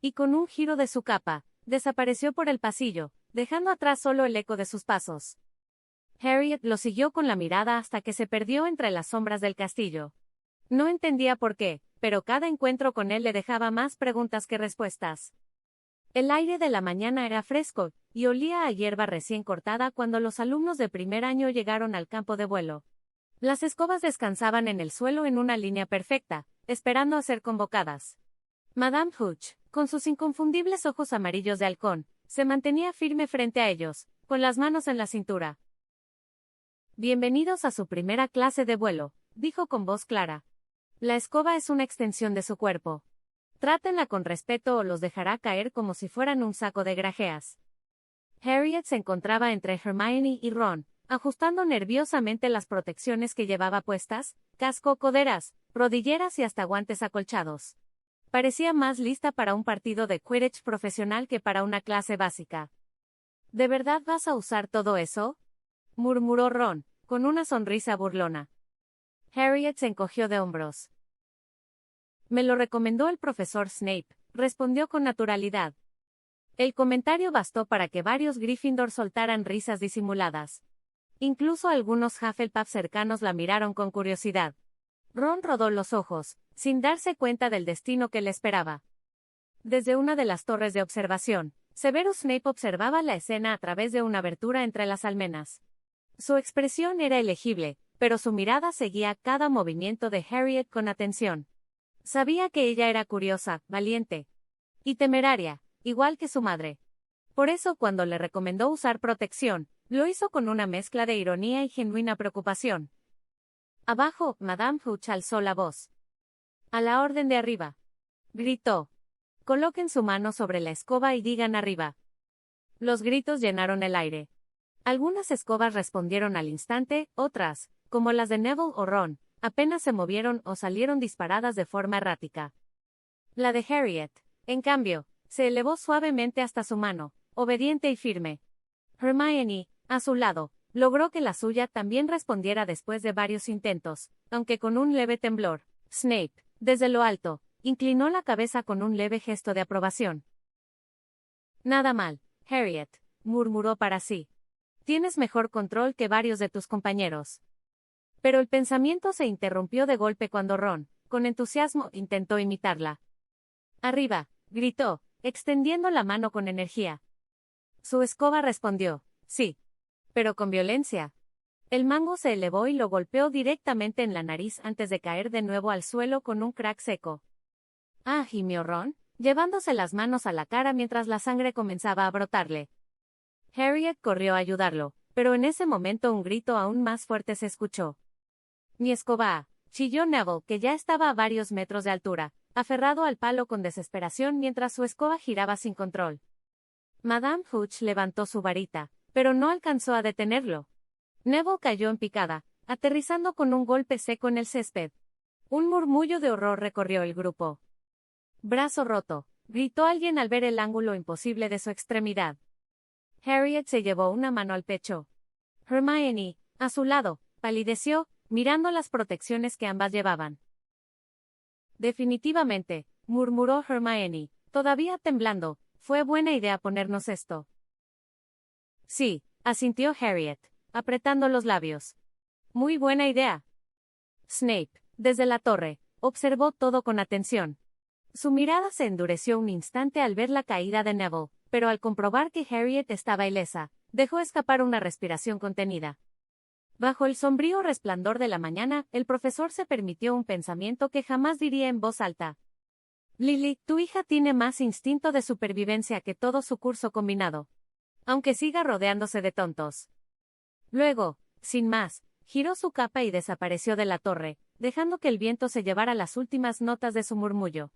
Y con un giro de su capa, desapareció por el pasillo, dejando atrás solo el eco de sus pasos. Harriet lo siguió con la mirada hasta que se perdió entre las sombras del castillo. No entendía por qué, pero cada encuentro con él le dejaba más preguntas que respuestas. El aire de la mañana era fresco, y olía a hierba recién cortada cuando los alumnos de primer año llegaron al campo de vuelo. Las escobas descansaban en el suelo en una línea perfecta, esperando a ser convocadas. Madame Hooch, con sus inconfundibles ojos amarillos de halcón, se mantenía firme frente a ellos, con las manos en la cintura. Bienvenidos a su primera clase de vuelo, dijo con voz clara. La escoba es una extensión de su cuerpo. Trátenla con respeto o los dejará caer como si fueran un saco de grajeas. Harriet se encontraba entre Hermione y Ron, ajustando nerviosamente las protecciones que llevaba puestas, casco, coderas, rodilleras y hasta guantes acolchados. Parecía más lista para un partido de Quidditch profesional que para una clase básica. ¿De verdad vas a usar todo eso?, murmuró Ron, con una sonrisa burlona. Harriet se encogió de hombros. Me lo recomendó el profesor Snape, respondió con naturalidad. El comentario bastó para que varios Gryffindor soltaran risas disimuladas. Incluso algunos Hufflepuff cercanos la miraron con curiosidad. Ron rodó los ojos, sin darse cuenta del destino que le esperaba. Desde una de las torres de observación, Severus Snape observaba la escena a través de una abertura entre las almenas. Su expresión era ilegible, pero su mirada seguía cada movimiento de Harriet con atención. Sabía que ella era curiosa, valiente y temeraria, igual que su madre. Por eso cuando le recomendó usar protección, lo hizo con una mezcla de ironía y genuina preocupación. Abajo, Madame Hooch alzó la voz. A la orden de arriba, gritó. Coloquen su mano sobre la escoba y digan arriba. Los gritos llenaron el aire. Algunas escobas respondieron al instante, otras, como las de Neville o Ron, apenas se movieron o salieron disparadas de forma errática. La de Harriet, en cambio, se elevó suavemente hasta su mano, obediente y firme. Hermione, a su lado, logró que la suya también respondiera después de varios intentos, aunque con un leve temblor. Snape, desde lo alto, inclinó la cabeza con un leve gesto de aprobación. Nada mal, Harriet, murmuró para sí. Tienes mejor control que varios de tus compañeros. Pero el pensamiento se interrumpió de golpe cuando Ron, con entusiasmo, intentó imitarla. Arriba, gritó, extendiendo la mano con energía. Su escoba respondió, sí. Pero con violencia. El mango se elevó y lo golpeó directamente en la nariz antes de caer de nuevo al suelo con un crack seco. Ah, gimió Ron, llevándose las manos a la cara mientras la sangre comenzaba a brotarle. Harriet corrió a ayudarlo, pero en ese momento un grito aún más fuerte se escuchó. Mi escoba, chilló Neville, que ya estaba a varios metros de altura, aferrado al palo con desesperación mientras su escoba giraba sin control. Madame Hooch levantó su varita, pero no alcanzó a detenerlo. Neville cayó en picada, aterrizando con un golpe seco en el césped. Un murmullo de horror recorrió el grupo. Brazo roto, gritó alguien al ver el ángulo imposible de su extremidad. Harriet se llevó una mano al pecho. Hermione, a su lado, palideció, mirando las protecciones que ambas llevaban. Definitivamente, murmuró Hermione, todavía temblando, fue buena idea ponernos esto. Sí, asintió Harriet, apretando los labios. Muy buena idea. Snape, desde la torre, observó todo con atención. Su mirada se endureció un instante al ver la caída de Neville, pero al comprobar que Harriet estaba ilesa, dejó escapar una respiración contenida. Bajo el sombrío resplandor de la mañana, el profesor se permitió un pensamiento que jamás diría en voz alta. Lily, tu hija tiene más instinto de supervivencia que todo su curso combinado. Aunque siga rodeándose de tontos. Luego, sin más, giró su capa y desapareció de la torre, dejando que el viento se llevara las últimas notas de su murmullo.